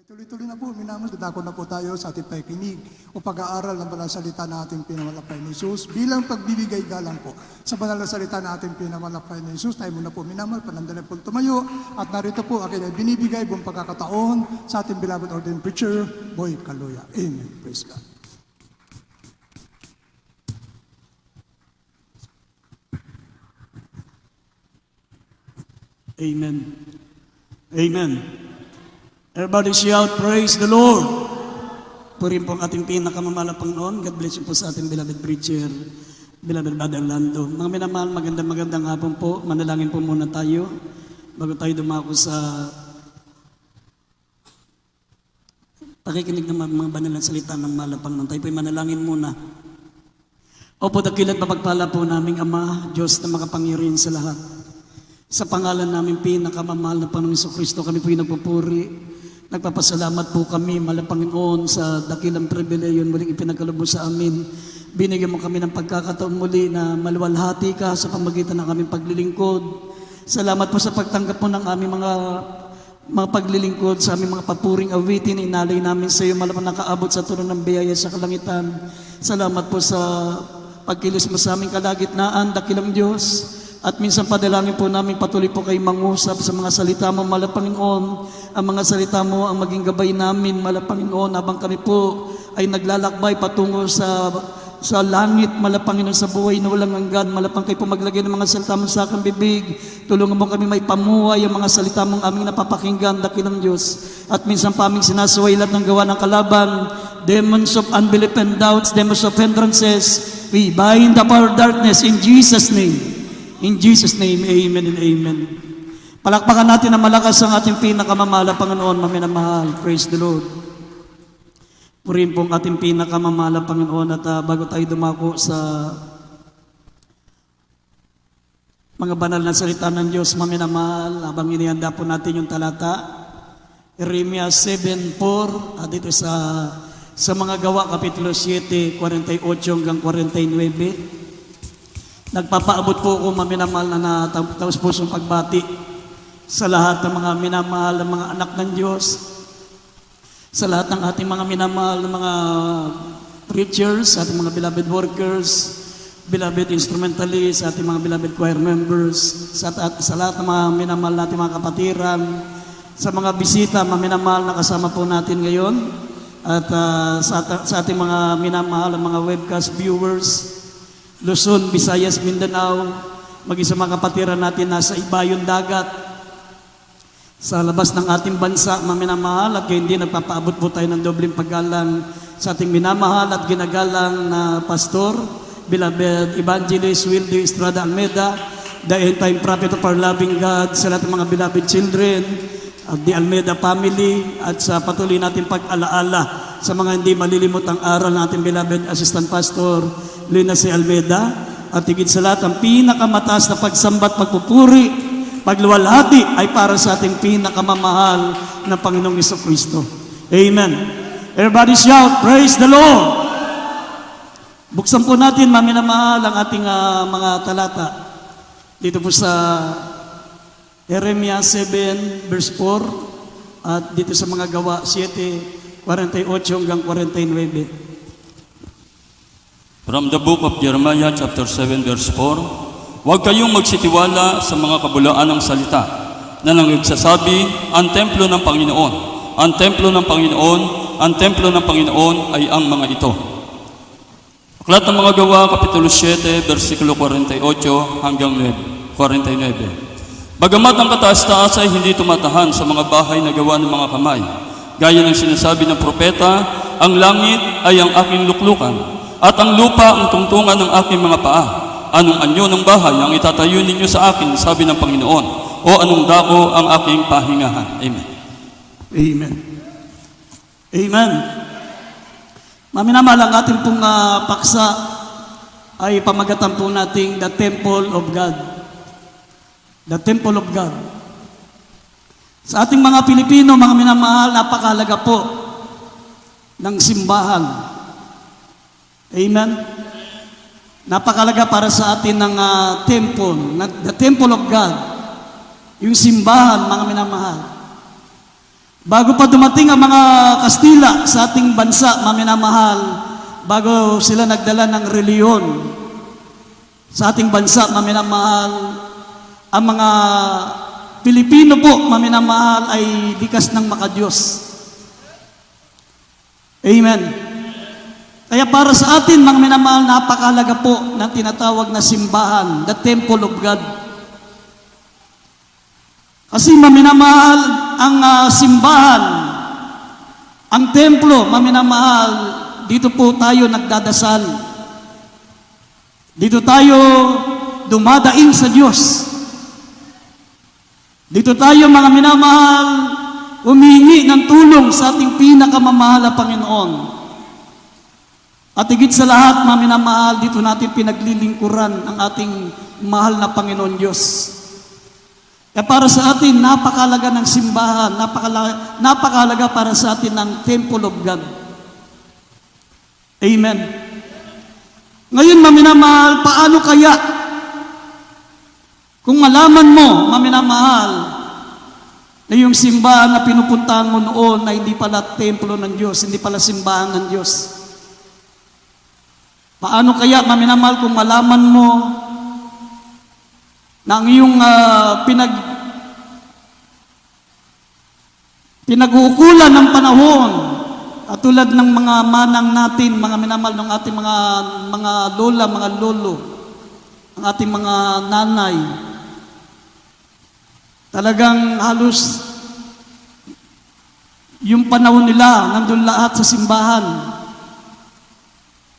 Tuloy-tuloy na po, minamahal, dadako na po tayo sa ating pakikinig o pag-aaral ng banal na salita na ating pinamalakay ni Jesus. Bilang pagbibigay galang po sa banal na salita na ating pinamalakay ni Jesus, tayo muna po minamahal, panandali po tumayo. At narito po, akin ay binibigay buong pagkakataon sa ating beloved ordained preacher, Boy Caluya. Amen. Praise God. Amen. Amen. Everybody shout, praise the Lord. Purin po ang ating pinakamamahal na Panginoon. God bless you po sa ating beloved preacher, beloved Brother Lando. Mga minamahal, magandang hapon po. Manalangin po muna tayo bago tayo dumako sa pakikinig ng mga banal na salita ng mahal na Panginoon. Tayo po'y manalangin muna. Opo, dakilat mapagpala po naming Ama, Diyos na makapangyarihan sa lahat. Sa pangalan namin pinakamamahal na Panginoong Jesucristo, kami po'y nagpupuri. Nagpapasalamat po kami, mahal na Panginoon, sa dakilang pribileyon muling ipinagkaloob sa amin. Binigyan mo kami ng pagkakataon muli na maluwalhati ka sa pamagitan ng aming paglilingkod. Salamat po sa pagtanggap mo ng aming mga paglilingkod, sa aming mga papuring awitin, inalay namin sa iyo, malamang nakaabot sa tulong ng biyaya sa kalangitan. Salamat po sa pagkilos mo sa aming kalagitnaan, dakilang Diyos. At minsan padalangin po namin patuloy po kayo mangusap sa mga salita mo, mahal na Panginoon. Ang mga salita mo ang maging gabay namin, mahal na Panginoon, habang kami po ay naglalakbay patungo sa langit, mahal na Panginoon, sa buhay na walang hanggan. Mahal na Panginoon, kayo po maglagay ng mga salita mo sa aking bibig. Tulungan mo kami may pamuhay ang mga salita mong aming napapakinggan, dakilang Diyos. At minsan pa aming sinasuway lahat ng gawa ng kalaban, demons of unbelief and doubts, demons of hindrances. We bind up our darkness in Jesus' name. In Jesus' name, amen and amen. Palakpakan natin na malakas ang ating pinakamamahal na Panginoon, maminamahal. Praise the Lord. Purihin po ang ating pinakamamahal na Panginoon at bago tayo dumako sa mga banal na salita ng Diyos, maminamahal, habang inihanda po natin yung talata, Jeremiah 7:4, dito sa mga gawa, Kapitulo 7, 48 hanggang 49. Nagpapaabot po ako, maminamahal, na taos pusong pagbati sa lahat ng mga minamahal ng mga anak ng Diyos, sa lahat ng ating mga minamahal ng mga preachers, ating mga beloved workers, beloved instrumentalists, ating mga beloved choir members, sa lahat ng mga minamahal natin mga kapatiran, sa mga bisita, maminamahal na kasama po natin ngayon, at sa ating mga minamahal ng mga webcast viewers, Luzon, Visayas, Mindanao, maging sa mga kapatiran natin nasa ibayong dagat, sa labas ng ating bansa, maminamahal, at kayo hindi nagpapaabot po tayo ng dobleng paggalang sa ating minamahal at ginagalang na pastor, beloved Evangelist Wildy Estrada Almeida, the end-time prophet of our loving God, sa lahat ng mga beloved children of the Almeida family, at sa patuloy natin pag-alaala sa mga hindi malilimot ang aral ng ating beloved Assistant Pastor Lina C. Almeida, at higit sa lahat, ang pinakamataas na pagsambat, pagpupuri, pagluwalhati ay para sa ating pinakamamahal na Panginoong Jesucristo. Amen. Everybody shout, praise the Lord. Buksan po natin, maminamahal, ang ating mga talata dito po sa Jeremiah 7 verse 4 at dito sa mga gawa 7, 48 hanggang 49. From the book of Jeremiah chapter 7 verse 4, huwag kayong magsitiwala sa mga kabulaan ng salita na nagsasabi, ang templo ng Panginoon, ang templo ng Panginoon, ang templo ng Panginoon ay ang mga ito. Aklat ng mga gawa, Kapitulo 7, versikulo 48 hanggang 49. Bagamat ang kataas-taas ay hindi tumatahan sa mga bahay na gawa ng mga kamay, gaya ng sinasabi ng propeta, ang langit ay ang aking luklukan, at ang lupa ang tungtungan ng aking mga paa. Anong anyo ng bahay ang itatayo ninyo sa akin, sabi ng Panginoon, o anong dako ang aking pahingahan? Amen. Amen. Amen. Maminamahal, ang ating pong paksa ay pamagatan po nating the temple of God. The temple of God. Sa ating mga Pilipino, mga minamahal, napakahalaga po ng simbahan. Amen. Napakalaga para sa atin ng temple, the temple of God, yung simbahan, mga minamahal. Bago pa dumating ang mga Kastila sa ating bansa, maminamahal, bago sila nagdala ng reliyon sa ating bansa, maminamahal, ang mga Pilipino po, maminamahal, ay likas ng makadiyos. Amen. Kaya para sa atin, mga minamahal, napakalaga po ng tinatawag na simbahan, the temple of God. Kasi maminamahal, ang simbahan, ang templo, maminamahal, dito po tayo nagdadasal. Dito tayo dumadaing sa Diyos. Dito tayo, mga minamahal, humingi ng tulong sa ating pinakamamahal na Panginoon. At higit sa lahat, mga minamahal, dito natin pinaglilingkuran ang ating mahal na Panginoon Diyos. Kaya para sa atin, napakalaga ng simbahan, napakalaga para sa atin ng Temple of God. Amen. Ngayon, maminamahal, paano kaya kung malaman mo, maminamahal, na yung simbahan na pinupuntahan mo noon na hindi pala templo ng Diyos, hindi pala simbahan ng Diyos? Paano kaya, maminamahal, kung malaman mo na ang iyong pinag-uukulan ng panahon, at tulad ng mga manang natin, mga minamahal ng ating mga lola, mga lolo, ang ating mga nanay, talagang halos yung panahon nila, nandun lahat sa simbahan.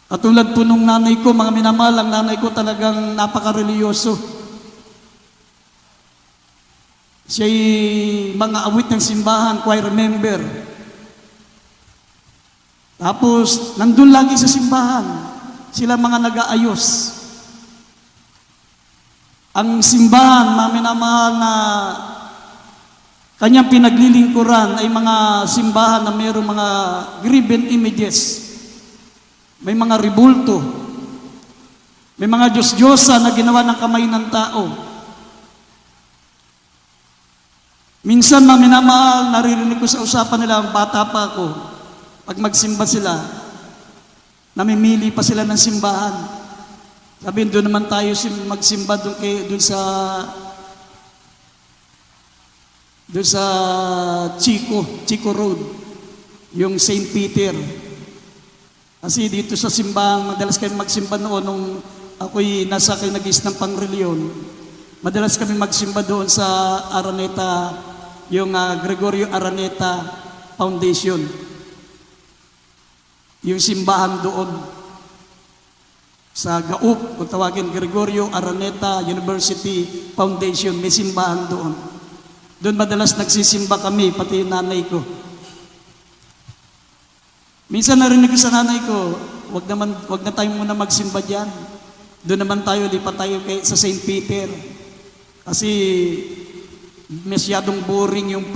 At tulad po nung nanay ko, mga minamahal, ang nanay ko talagang napaka-religyoso. Siya'y mga awit ng simbahan, choir member. Tapos, nandun lagi sa simbahan. Sila mga nag-aayos. Ang simbahan, mga minamahal, na kanyang pinaglilingkuran ay mga simbahan na mayroong mga graven images. May mga ribulto. May mga Diyos-Diyosa na ginawa ng kamay ng tao. Minsan, mga minamahal, naririnig ko sa usapan nila, ang bata pa ako, pag magsimba sila, namimili pa sila ng simbahan. Sabihin, doon naman tayo magsimba doon sa Chico Road, yung St. Peter. Kasi dito sa simbahan, madalas kami magsimba noon nung ako'y nasa kinagis ng pangreliyon. Madalas kami magsimba doon sa Araneta, yung Gregorio Araneta Foundation. Yung simbahan doon sa Gaup, kung tawagin, Gregorio Araneta University Foundation, may simbahan doon. Doon madalas nagsisimba kami, pati yung nanay ko. Minsan narinig ko sa nanay ko, wag na tayo muna magsimba diyan. Doon naman tayo, lipat tayo sa St. Peter. Kasi masyadong boring yung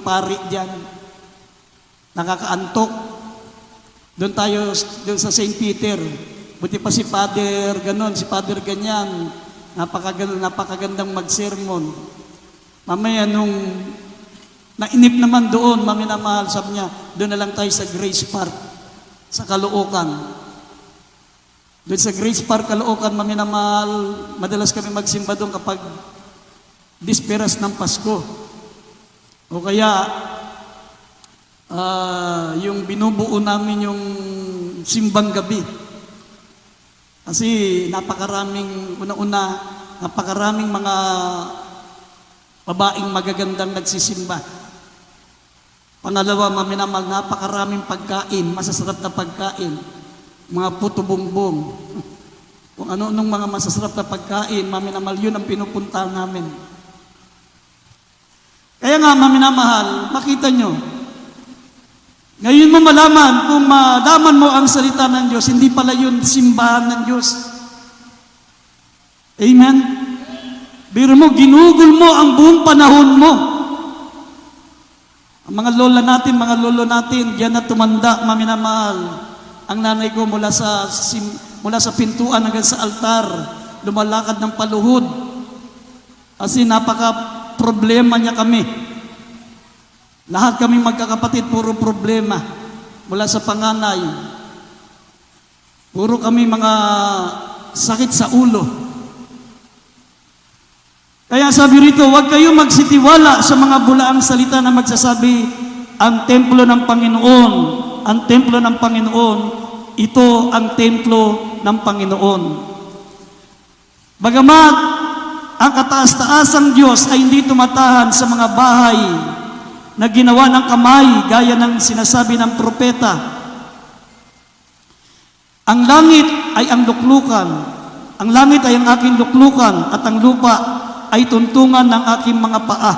pari diyan. Nakakaantok. Doon tayo sa St. Peter. Buti pa si Father ganon, si Father ganyan. Napakagandang mag-sermon. Mamaya nung nainip naman doon, maminamahal, sabi niya, doon na lang tayo sa Grace Park, sa Caloocan. Doon sa Grace Park, Caloocan, maminamahal, madalas kami magsimba doon kapag disperas ng Pasko. O kaya, yung binubuo namin yung simbang gabi. Kasi napakaraming mga babaeng magagandang nagsisimba. Pangalawa, maminamahal, napakaraming pagkain, masasarap na pagkain. Mga puto bongbong. Kung ano-anong mga masasarap na pagkain, maminamahal, yun ang pinupuntahan namin. Kaya nga, maminamahal, makita nyo, ngayon mo malaman, kung malaman mo ang salita ng Diyos, hindi pala yun simbahan ng Diyos. Amen? Biro mo, ginugol mo ang buong panahon mo. Ang mga lola natin, mga lolo natin, diyan na tumanda, maminamahal. Ang nanay ko mula sa pintuan hanggang sa altar, lumalakad ng paluhod. Kasi napaka-problema niya kami. Lahat kami magkakapatid, puro problema. Mula sa panganay, puro kami mga sakit sa ulo. Kaya sabi rito, huwag kayong magsitiwala sa mga bulaang salita na magsasabi, ang templo ng Panginoon, ang templo ng Panginoon, ito ang templo ng Panginoon. Bagamat ang kataas-taasang Diyos ay hindi tumatahan sa mga bahay na ginawa ng kamay, gaya ng sinasabi ng propeta. Ang langit ay ang luklukan. Ang langit ay ang aking luklukan at ang lupa ay tuntungan ng aking mga paa.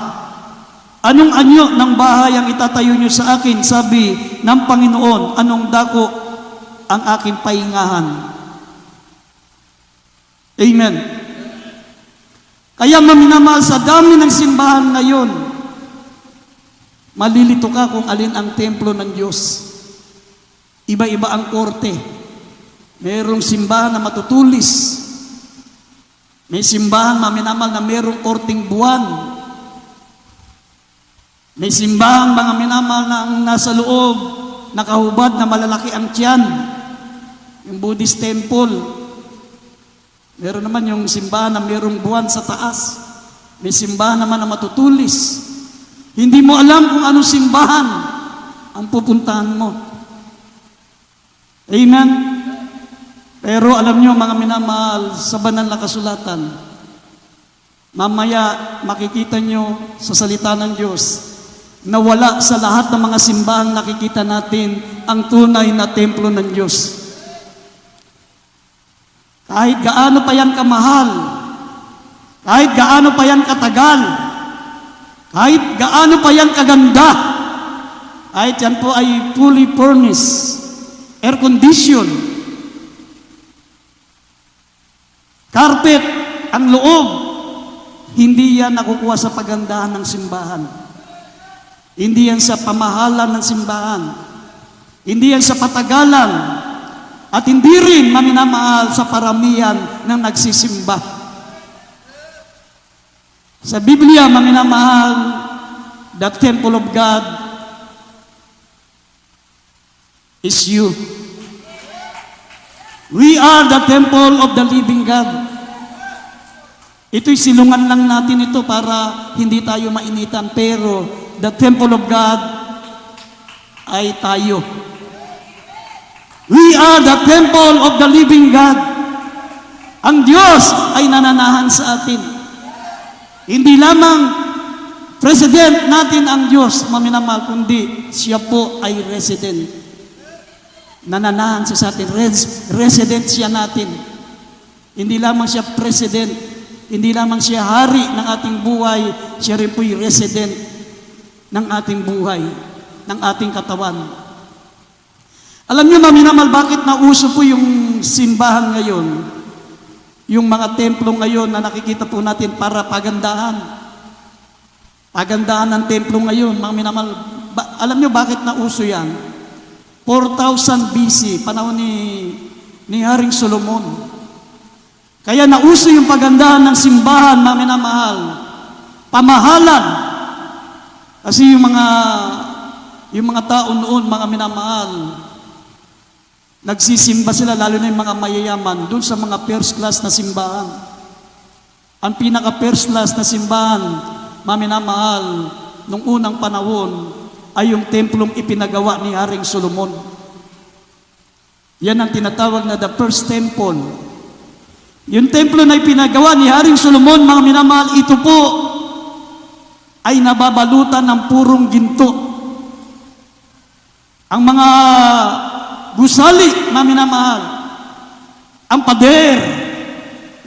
Anong anyo ng bahay ang itatayo niyo sa akin? Sabi ng Panginoon, anong dako ang aking pahingahan? Amen. Kaya maminamahal, sa dami ng simbahan ngayon, malilito ka kung alin ang templo ng Diyos. Iba-iba ang korte. Merong simbahan na matutulis. May simbahan, maminamal, na merong korting buwan. May simbahan, mga minamal, na ang nasa loob, nakahubad na malalaki ang tiyan. Yung Buddhist temple. Meron naman yung simbahan na merong buwan sa taas. May simbahan naman na matutulis. Hindi mo alam kung anong simbahan ang pupuntahan mo. Amen? Pero alam nyo, mga minamahal, sa banal na kasulatan, mamaya makikita nyo sa salita ng Diyos na wala sa lahat ng mga simbahan nakikita natin ang tunay na templo ng Diyos. Kahit gaano pa yan kamahal, kahit gaano pa yan katagal, kahit gaano pa yan kaganda, kahit yan po ay fully furnished, air condition, carpet, ang loob, hindi yan nakukuha sa pagandahan ng simbahan. Hindi yan sa pamahalan ng simbahan. Hindi yan sa patagalan. At hindi rin maminamahal sa paramihan ng nagsisimba. Sa Biblia, maminamahal, the temple of God is you. We are the temple of the living God. Ito'y silungan lang natin ito para hindi tayo mainitan. Pero the temple of God ay tayo. We are the temple of the living God. Ang Diyos ay nananahan sa atin. Hindi lamang president natin ang Diyos, maminamahal, kundi siya po ay resident. Nananahan siya sa atin. Resident siya natin. Hindi lamang siya president, hindi lamang siya hari ng ating buhay, siya rin po'y resident ng ating buhay, ng ating katawan. Alam niyo, maminamal, bakit nauso po yung simbahan ngayon? Yung mga templo ngayon na nakikita po natin para pagandahan. Pagandahan ng templo ngayon, maminamal. Alam niyo bakit nauso yan? 4,000 BC, panahon ni Haring Solomon. Kaya nauso yung pagandahan ng simbahan, maminamahal. Pamahalan. Kasi yung mga tao noon, mga minamahal, nagsisimba sila, lalo na yung mga mayayaman, dun sa mga first class na simbahan. Ang pinaka first class na simbahan, maminamahal, nung unang panahon, ay yung templong ipinagawa ni Haring Solomon. Yan ang tinatawag na the first temple. Yung templo na ipinagawa ni Haring Solomon, mga minamahal, ito po ay nababalutan ng purong ginto. Ang mga gusali, mga minamahal, ang pader,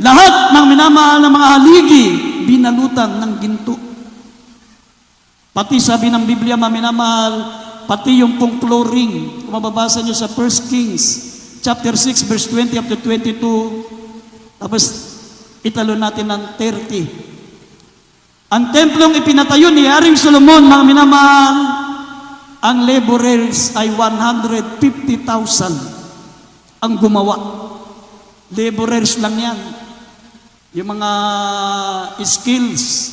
lahat ng minamahal ng mga haligi, binalutan ng ginto. Pati sabi ng Biblia, mga minamahal, pati yung pong flooring, kung mababasa nyo sa 1 Kings, chapter 6, verse 20 up to 22, tapos italo natin ng 30. Ang templong ipinatayo ni Haring Solomon, mga minamahal, ang laborers ay 150,000 ang gumawa. Laborers lang yan. Yung mga skills.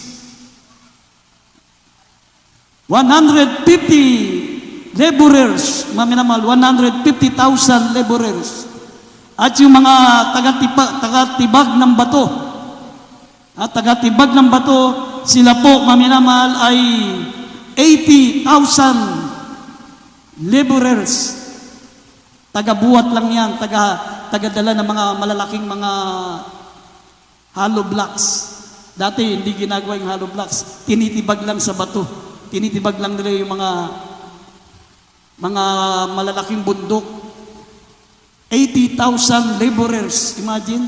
150 laborers, maminamahal, 150,000 laborers. At yung mga tagatibag ng bato, tagatibag ng bato, sila po, maminamahal, ay 80,000 laborers. Tagabuhat lang yan, tagadala ng mga malalaking mga hollow blocks. Dati hindi ginagawa yung hollow blocks, tinitibag lang sa bato. Tinitibag lang nila yung mga malalaking bundok. 80,000 laborers, imagine.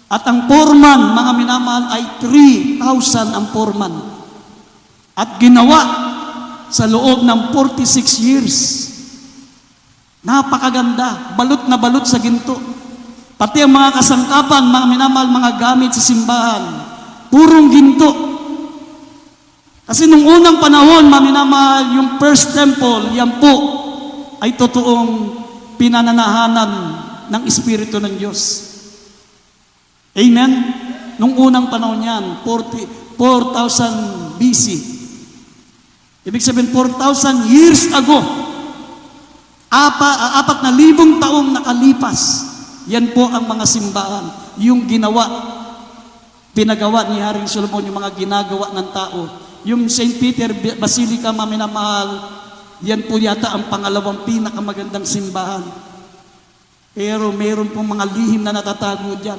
At ang foreman, mga minamahal, ay 3,000 ang foreman. At ginawa sa loob ng 46 years. Napakaganda, balot na balot sa ginto. Pati ang mga kasangkapan, mga minamahal, mga gamit sa simbahan, purong ginto. Kasi nung unang panahon, mga minamahal, yung first temple, yan po ay totoong pinananahanan ng Espiritu ng Diyos. Amen? Nung unang panahon yan, 4,000 BC. Ibig sabihin, 4,000 years ago, 4,000 taong nakalipas, yan po ang mga simbahan, yung pinagawa ni Haring Solomon, yung mga ginagawa ng tao. Yung St. Peter Basilica, maminamahal, yan po yata ang pangalawang pinakamagandang simbahan. Pero meron pong mga lihim na natatago dyan.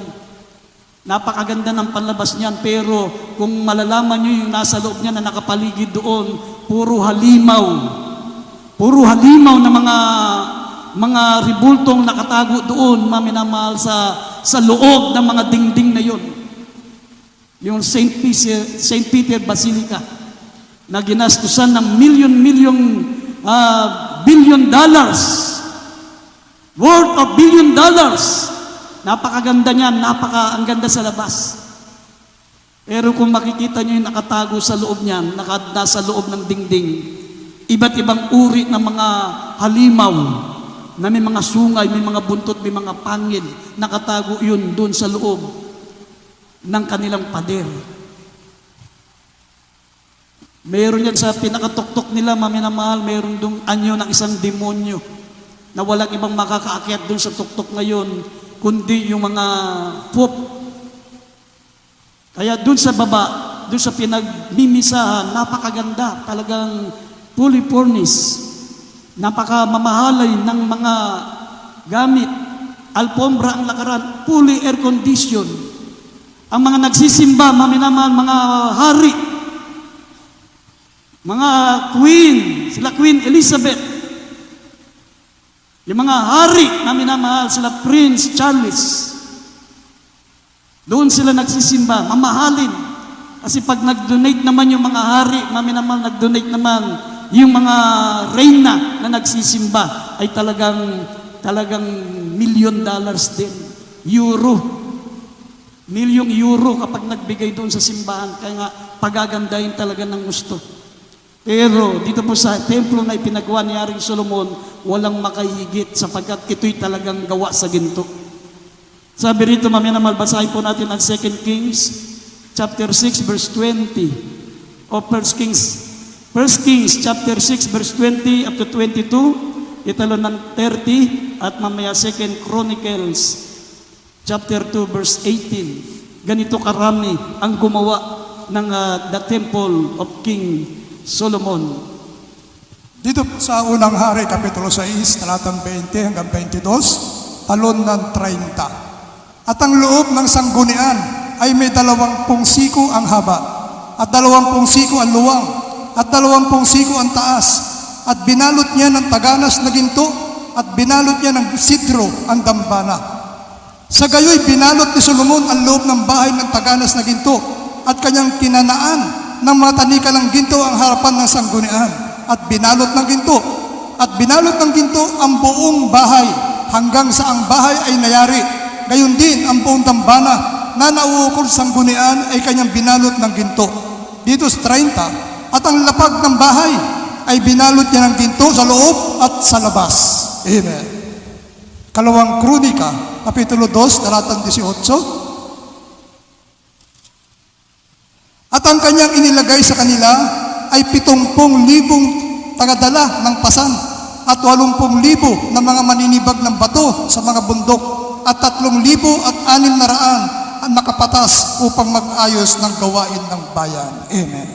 Napakaganda ng panlabas niyan, pero kung malalaman nyo yung nasa loob niya na nakapaligid doon, puro halimaw. Puro halimaw na mga ribultong nakatago doon, maminamahal, sa loob ng mga dingding na yon. Yung St. Peter Basilica, na ginastusan ng billion dollars, worth of $1 billion. Napakaganda niyan, ang ganda sa labas. Pero kung makikita niyo yung nakatago sa loob niyan, nasa loob ng dingding, iba't ibang uri ng mga halimaw, na may mga sungay, may mga buntot, may mga pangil, nakatago yun doon sa loob ng kanilang pader. Meron yan sa pinakatuktok nila, maminamahal, meron doon anyo ng isang demonyo na walang ibang makakaakyat doon sa tuktok ngayon, kundi yung mga poop. Kaya doon sa baba, doon sa pinagmimisahan, napakaganda, talagang fully furnished, napakamamahalay ng mga gamit, alpombra ang lakaran, fully air condition. Ang mga nagsisimba, maminamahal, mga hari, mga queen, sila Queen Elizabeth, yung mga hari na minamahal, sila Prince Charles, doon sila nagsisimba, mamahalin. Kasi pag nag-donate naman yung mga hari, maminamahal, nag-donate naman yung mga reyna na nagsisimba, ay talagang $1 million din. Milyong euro kapag nagbigay doon sa simbahan. Kaya nga, pagagandahin talaga ng gusto. Pero dito po sa templo na ipinagawa ni Haring Solomon, walang makahigit sapagkat ito'y talagang gawa sa ginto. Sabi rito, maminamahal, basahin po natin ang 2 Kings chapter 6 verse 20 o 1 Kings chapter 6 verse 20 up to 22, italo ng 30, at mamaya 2 Chronicles chapter 2 verse 18. Ganito karami ang gumawa ng the temple of King Solomon. Dito sa unang hari, kapitulo 6, talatang 20 hanggang 22, talon ng 30. At ang loob ng sanggunian ay may 20 siko ang haba, at 20 siko ang luwang, at 20 siko ang taas, at binalot niya ng taganas na ginto, at binalot niya ng sidro ang dambana. Sa gayoy, binalot ni Solomon ang loob ng bahay ng taganas na ginto, at kanyang kinanaan ng mga tanika ng ginto ang harapan ng sanggunian, at binalot ng ginto. At binalot ng ginto ang buong bahay, hanggang sa ang bahay ay nayari. Gayon din ang buong dambana na nauukol sa sanggunian ay kanyang binalot ng ginto. Dito sa 30, at ang lapag ng bahay ay binalot niya ng ginto sa loob at sa labas. Amen. Kalawang Kronika, kapitulo 2, talatang 18. At ang kanyang inilagay sa kanila ay 70,000 tagadala ng pasan at 80,000 na mga maninibag ng bato sa mga bundok at 3,600 ang nakapatas upang mag-ayos ng gawain ng bayan. Amen.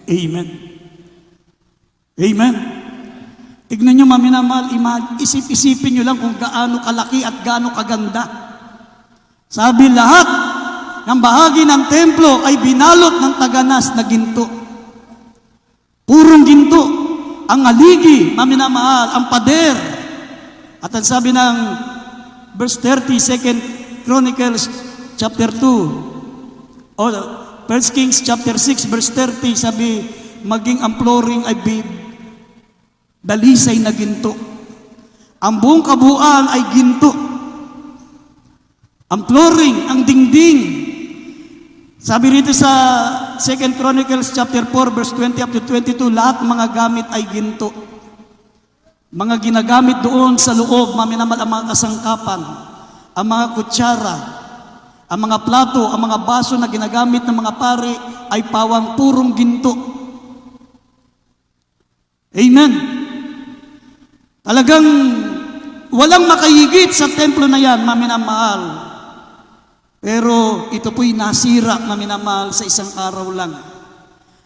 Amen. Amen. Tignan nyo, maminamahal, isip-isipin nyo lang kung gaano kalaki at gaano kaganda. Sabi, lahat ng bahagi ng templo ay binalot ng taganas na ginto. Purong ginto. Ang aligi, maminamahal, ang pader. At ang sabi ng verse 30, 2 Chronicles chapter 2, o 1 Kings chapter 6, verse 30, sabi, maging ang flooring ay dalisay na ginto. Ang buong kabuuan ay ginto. Ang flooring, ang dingding. Sabi rito sa 2 Chronicles chapter 4, verse 20 up to 22, lahat mga gamit ay ginto. Mga ginagamit doon sa loob, maminamal ang mga kasangkapan, ang mga kutsara, ang mga plato, ang mga baso na ginagamit ng mga pari ay pawang purong ginto. Amen. Talagang walang makahigit sa templo na yan, maminamahal. Pero ito po'y nasira, maminamahal, sa isang araw lang.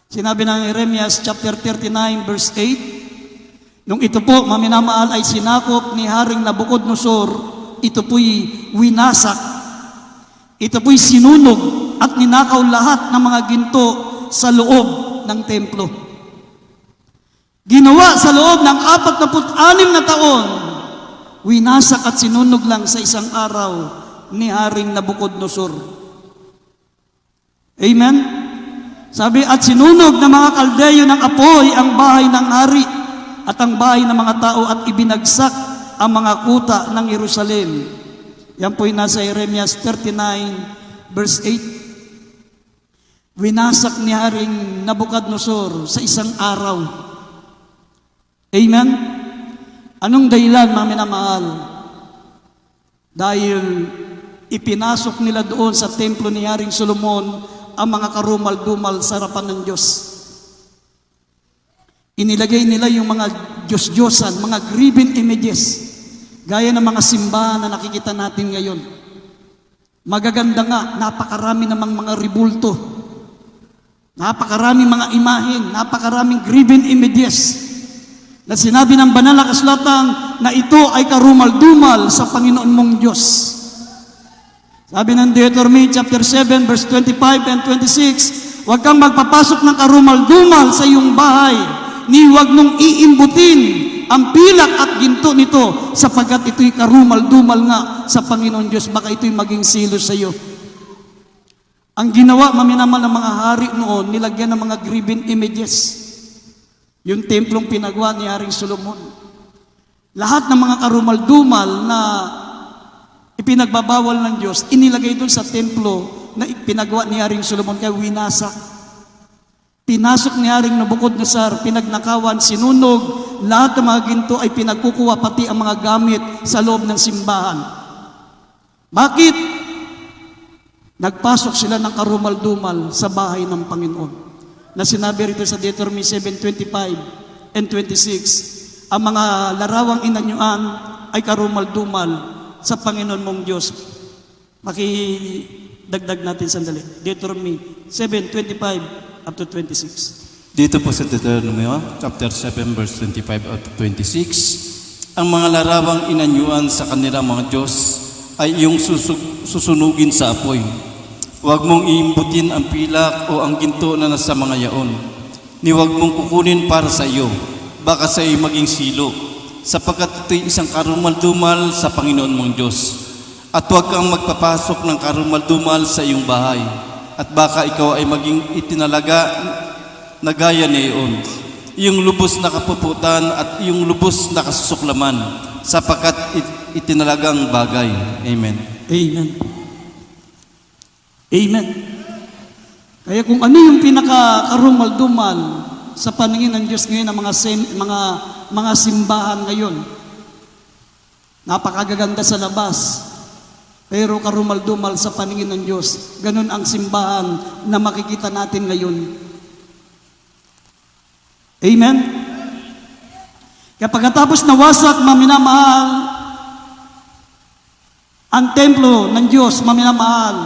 Sinabi ng Jeremias chapter 39 verse 8, nung ito po, maminamahal, ay sinakop ni Haring Nabucodonosor, ito po'y winasak. Ito po'y sinunog at ninakaw lahat ng mga ginto sa loob ng templo. Ginawa sa loob ng 46 na taon, winasak at sinunog lang sa isang araw ni Haring Nabucodonosor. Amen? Sabi, at sinunog ng mga kaldeyo ng apoy ang bahay ng hari at ang bahay ng mga tao at ibinagsak ang mga kuta ng Jerusalem. Yan po'y nasa Jeremias 39 verse 8. Winasak ni Haring Nabucodonosor sa isang araw. Amen? Anong dahilan, maminamahal? Dahil ipinasok nila doon sa templo ni Haring Solomon ang mga karumal-dumal sa harapan ng Diyos. Inilagay nila yung mga Diyos-Diyosan, mga graven images, gaya ng mga simbahan na nakikita natin ngayon. Magaganda nga, napakarami namang mga ribulto, napakaraming mga imahen, napakaraming graven images na sinabi ng banal na kasulatan na ito ay karumal-dumal sa Panginoon mong Diyos. Sabi ng Deuteronomy chapter 7 verse 25 and 26, huwag kang magpapasok ng karumal-dumal sa iyong bahay, ni huwag mong iimbutin ang pilak at ginto nito, sapagkat ito'y karumal-dumal nga sa Panginoon Diyos, baka ito'y maging silos sa iyo. Ang ginawa, maminamal ng mga hari noon, nilagyan ng mga graven images. Yung templong pinagawa ni Haring Solomon. Lahat ng mga karumal-dumal na ipinagbabawal ng Diyos, inilagay doon sa templo na pinagawa ni Haring Solomon, kaya winasak. Pinasok ni Haring Nabucodonosor, pinagnakawan, sinunog, lahat ng mga ginto ay pinagkukuha, pati ang mga gamit sa loob ng simbahan. Bakit? Nagpasok sila ng karumal-dumal sa bahay ng Panginoon. Na sinabi rito sa Deuteronomy 7:25 and 26, ang mga larawang inanyuan ay karumal-dumal sa Panginoon mong Diyos. Makidagdag natin sandali. Deuteronomy 7:25 up to 26. Dito po sa Deuteronomy chapter 7 verse 25 up to 26, ang mga larawang inanyuan sa kanilang mga Diyos ay iyong susunugin sa apoy. Huwag mong iimbutin ang pilak o ang ginto na nasa mga yaon. Ni huwag mong kukunin para sa iyo, baka sa iyo maging silo, sapagkat ito'y isang karumal-dumal sa Panginoon mong Diyos. At huwag kang magpapasok ng karumal-dumal sa iyong bahay, at baka ikaw ay maging itinalaga na gaya niyon, iyong lubos na kapuputan at iyong lubos na kasusuklaman, sapagkat itinalagang bagay. Amen. Amen. Amen. Kaya kung ano yung pinaka-karumal-dumal sa paningin ng Diyos ngayon, ng mga simbahan ngayon, napakagaganda sa labas, pero karumal-dumal sa paningin ng Diyos. Ganun ang simbahan na makikita natin ngayon. Amen? Kaya pagkatapos nawasak, maminamahal, ang templo ng Diyos, maminamahal,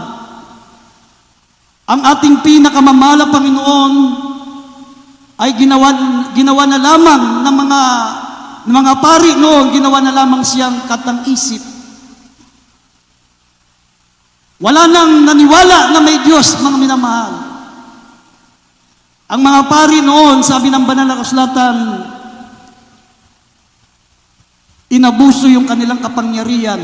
ang ating pinakamamahal na Panginoon ay ginawa na lamang ng mga pari noon, ginawa na lamang siyang katang-isip. Wala nang naniwala na may Diyos, mga minamahal. Ang mga pari noon, sabi ng banal na kasulatan, inabuso yung kanilang kapangyarihan.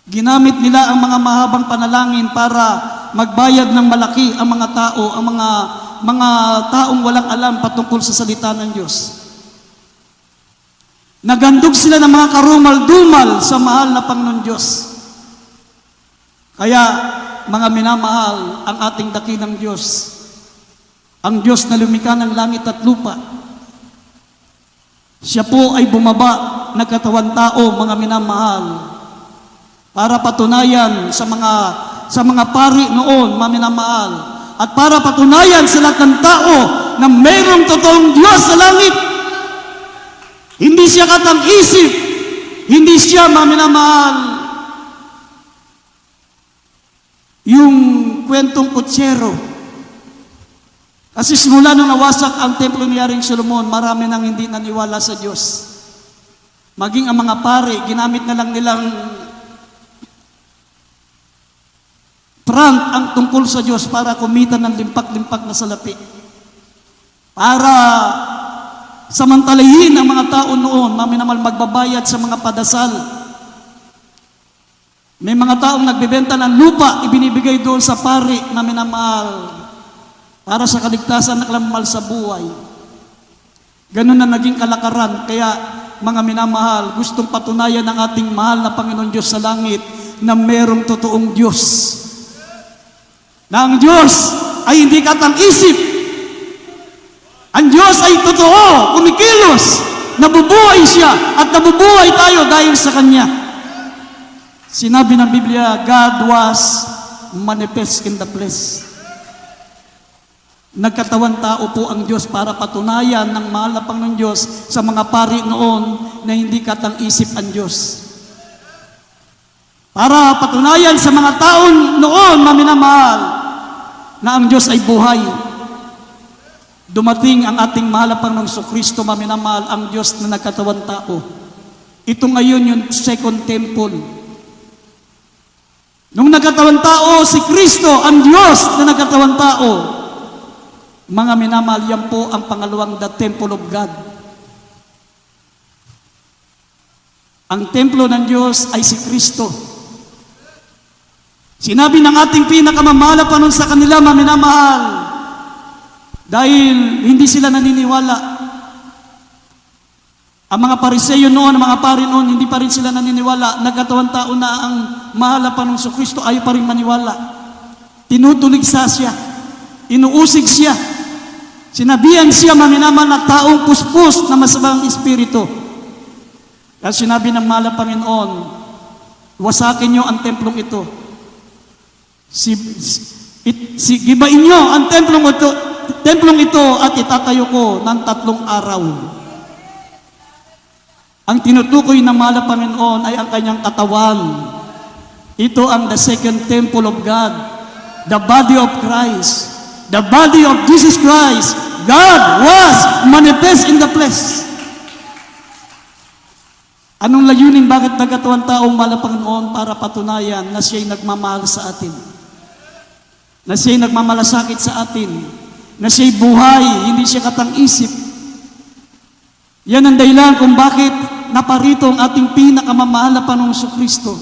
Ginamit nila ang mga mahabang panalangin para magbayad ng malaki ang mga tao, ang mga taong walang alam patungkol sa salita ng Diyos. Nagandog sila ng mga karumal-dumal sa mahal na Panginoon Diyos. Kaya, mga minamahal, ang ating dakilang Diyos, ang Diyos na lumikha ng langit at lupa, siya po ay bumaba, nagkatawan tao, mga minamahal, para patunayan sa mga pari noon, mga minamahal, at para patunayan sa lahat ng tao na mayroong totoong Diyos sa langit. Hindi siya katang-isip, hindi siya, mga minamahal, yung kwentong kutsero. Kasi simula nung nawasak ang templo ni Haring Solomon, marami nang hindi naniwala sa Diyos. Maging ang mga pari, ginamit na lang nilang front ang tungkol sa Diyos para kumita ng limpak-limpak na salapi. Para samantalahin ang mga tao noon, maminamal magbabayad sa mga padasal. May mga taong nagbebenta ng lupa, ibinibigay doon sa pari na minamahal para sa kaligtasan ng kalamal sa buhay. Ganun na naging kalakaran. Kaya mga minamahal, gustong patunayan ng ating mahal na Panginoon Diyos sa langit na merong totoong Diyos. Na ang Diyos ay hindi katang-isip. Ang Diyos ay totoo, kumikilos, nabubuhay siya at nabubuhay tayo dahil sa Kanya. Sinabi ng Biblia, God was manifest in the flesh. Nagkatawan tao po ang Diyos para patunayan ng mahal na Panginoon Diyos sa mga pari noon na hindi katang-isip ang Diyos. Para patunayan sa mga taon noon, maminamahal, na ang Diyos ay buhay. Dumating ang ating mahal na Panginoong Kristo, maminamahal, ang Diyos na nagkatawan tao. Ito ngayon yung second temple. Nung nagkatawan tao, si Kristo, ang Diyos na nagkatawan tao, mga minamahal, yan po ang pangalawang the temple of God. Ang templo ng Diyos ay si Kristo. Sinabi ng ating pinakamamahal na Panginoon sa kanila, mga minamahal, dahil hindi sila naniniwala. Ang mga Pariseyo noon, ang mga pari noon, hindi pa rin sila naniniwala. Nagkatawan tao na ang mahal na Panginoon sa Kristo, ayaw pa rin maniwala. Tinutuligsa siya. Inuusig siya. Sinabihan siya, maminaman, na taong puspos na masamang espiritu. At sinabi ng mahal na Panginoon, wasakin niyo ang templong ito. Gibain niyo ang templong ito at itatayo ko ng 3 araw. Ang tinutukoy ng mahal na Panginoon ay ang kanyang katawan. Ito ang the second temple of God, the body of Christ. The body of Jesus Christ, God was manifest in the flesh. Anong layunin, bakit nagkatawan taong mahal na Panginoon? Para patunayan na siya'y nagmamahal sa atin. Na siya'y nagmamalasakit sa atin. Na siya'y buhay, hindi siya katang-isip. Yan ang dahilan kung bakit naparito ang ating pinakamamahal na Panginoong Kristo.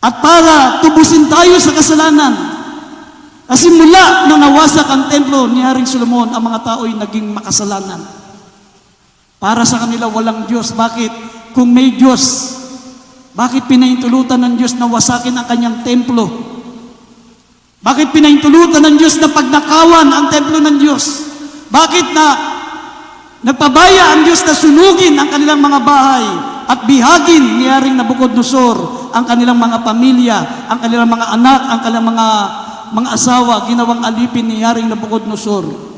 At para tubusin tayo sa kasalanan. Kasi mula nang nawasak ang templo ni Haring Solomon, ang mga tao ay naging makasalanan. Para sa kanila walang Diyos. Bakit? Kung may Diyos, bakit pinaintulutan ng Diyos na wasakin ang kanyang templo? Bakit pinaintulutan ng Diyos na pagnakawan ang templo ng Diyos? Bakit na nagpabaya ang Diyos na sunugin ang kanilang mga bahay at bihagin ni Haring Nabucodonosor ang kanilang mga pamilya, ang kanilang mga anak, ang kanilang mga asawa, ginawang alipin ni Haring Nabucodonosor?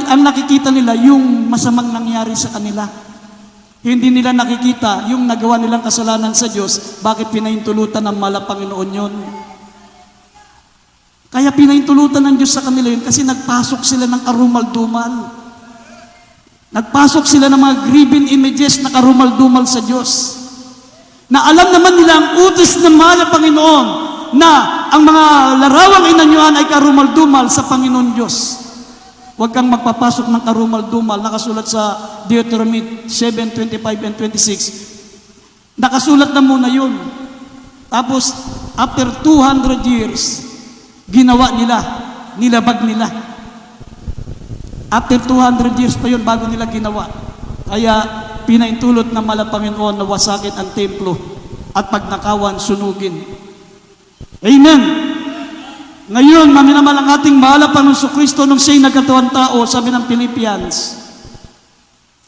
ang nakikita nila yung masamang nangyari sa kanila. Hindi nila nakikita yung nagawa nilang kasalanan sa Diyos, bakit pinahintulutan ng Panginoon yun. Kaya pinahintulutan ng Diyos sa kanila yun kasi nagpasok sila ng karumal-dumal. Nagpasok sila ng mga graven images na karumal-dumal sa Diyos. Na alam naman nila ang utos ng Panginoon na ang mga larawang inanyuan ay karumal-dumal sa Panginoon Diyos. Huwag kang magpapasok ng karumal-dumal. Nakasulat sa Deuteronomy 7:25 and 26. Nakasulat na muna yun. Tapos, after 200 years, ginawa nila, nilabag nila. After 200 years pa yun, bago nila ginawa. Kaya, pinaintulot ng Panginoon na wasakin ang templo at pagnakawan, sunugin. Amen! Ngayon, maminamal ang ating mahal Panginoon Kristo nung siya'y nagkatawang tao, sabi ng Philippians,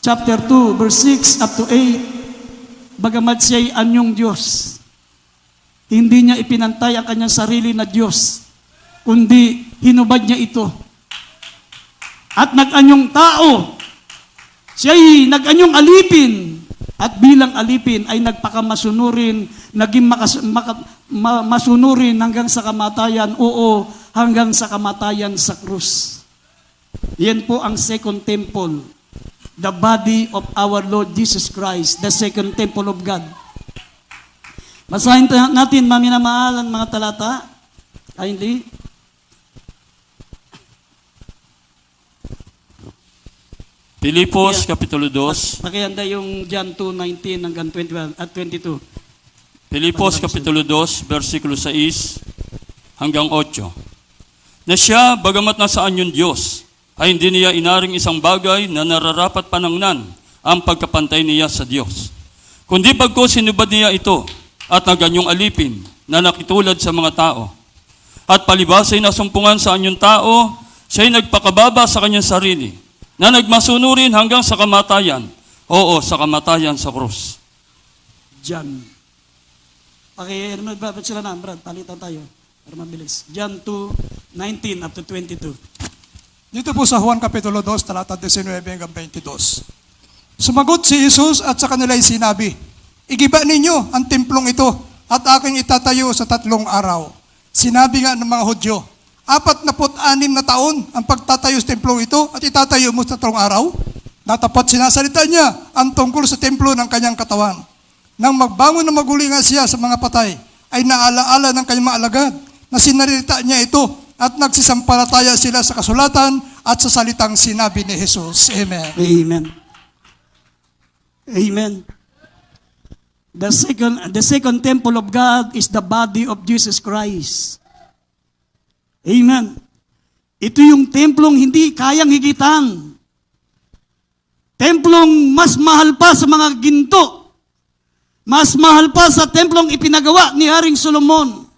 chapter 2, verse 6 up to 8, bagamat siya'y anyong Diyos, hindi niya ipinantay ang kanyang sarili na Diyos, kundi hinubad niya ito. At nag-anyong tao, siya'y nag-anyong alipin, at bilang alipin ay nagpakamasunurin, naging masunurin hanggang sa kamatayan, oo, hanggang sa kamatayan sa krus. Yan po ang second temple, the body of our Lord Jesus Christ, the second temple of God. Basahin natin, maminamahal ang mga talata. Kindly. Filipos, Kapitulo 2. Pakihanda yung John 2:19 hanggang 21 at 22. Filipos, Kapitulo 2, versikulo 6 hanggang 8. Na siya, bagamat nasaan yung Diyos, ay hindi niya inaring isang bagay na nararapat panangnan ang pagkapantay niya sa Diyos. Kundi bagkus sinubad niya ito at naganyong alipin na nakitulad sa mga tao. At palibas ay nasumpungan sa anyong tao, siya'y nagpakababa sa kanyang sarili, na nagmasunurin hanggang sa kamatayan. Oo, sa kamatayan sa krus. John. Bakit sila na, Brad? Palitan tayo para mabilis. John 2:19 up to 22. Dito po sa Juan Kapitulo 2, talata 19 hanggang 22. Sumagot si Jesus at sa kanila'y sinabi, igiba ninyo ang templong ito at aking itatayo sa 3 araw. Sinabi nga ng mga Hudyo, 46 na taon ang pagtatayo sa templong ito at itatayo mo sa 3 araw? Natapat sinasalita niya ang tungkol sa templo ng kanyang katawan. Nang magbangon na maguli nga siya sa mga patay, ay naalaala ng kanyang mga alagad na sinarita niya ito at nagsisampalataya sila sa kasulatan at sa salitang sinabi ni Jesus. Amen. Amen. Amen. The second temple of God is the body of Jesus Christ. Amen. Ito yung templong hindi kayang higitan. Templong mas mahal pa sa mga ginto. Mas mahal pa sa templong ipinagawa ni Haring Solomon.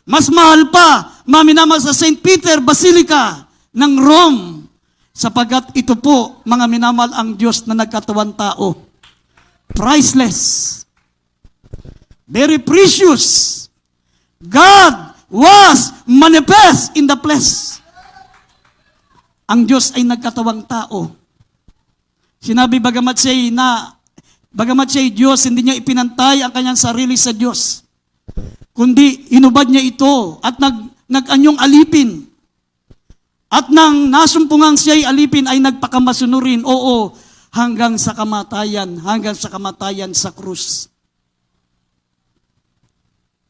Mas mahal pa, maminamahal sa St. Peter Basilica ng Rome. Sapagat ito po, mga minamahal, ang Diyos na nagkatawang tao. Priceless. Very precious. God was manifest in the flesh. Ang Diyos ay nagkatawang tao. Sinabi, bagamat siya'y Diyos, hindi niya ipinantay ang kanyang sarili sa Diyos. Kundi, inubad niya ito at nag-anyong alipin. At nang nasumpungan siya'y alipin ay nagpakamasunurin, oo, hanggang sa kamatayan sa krus.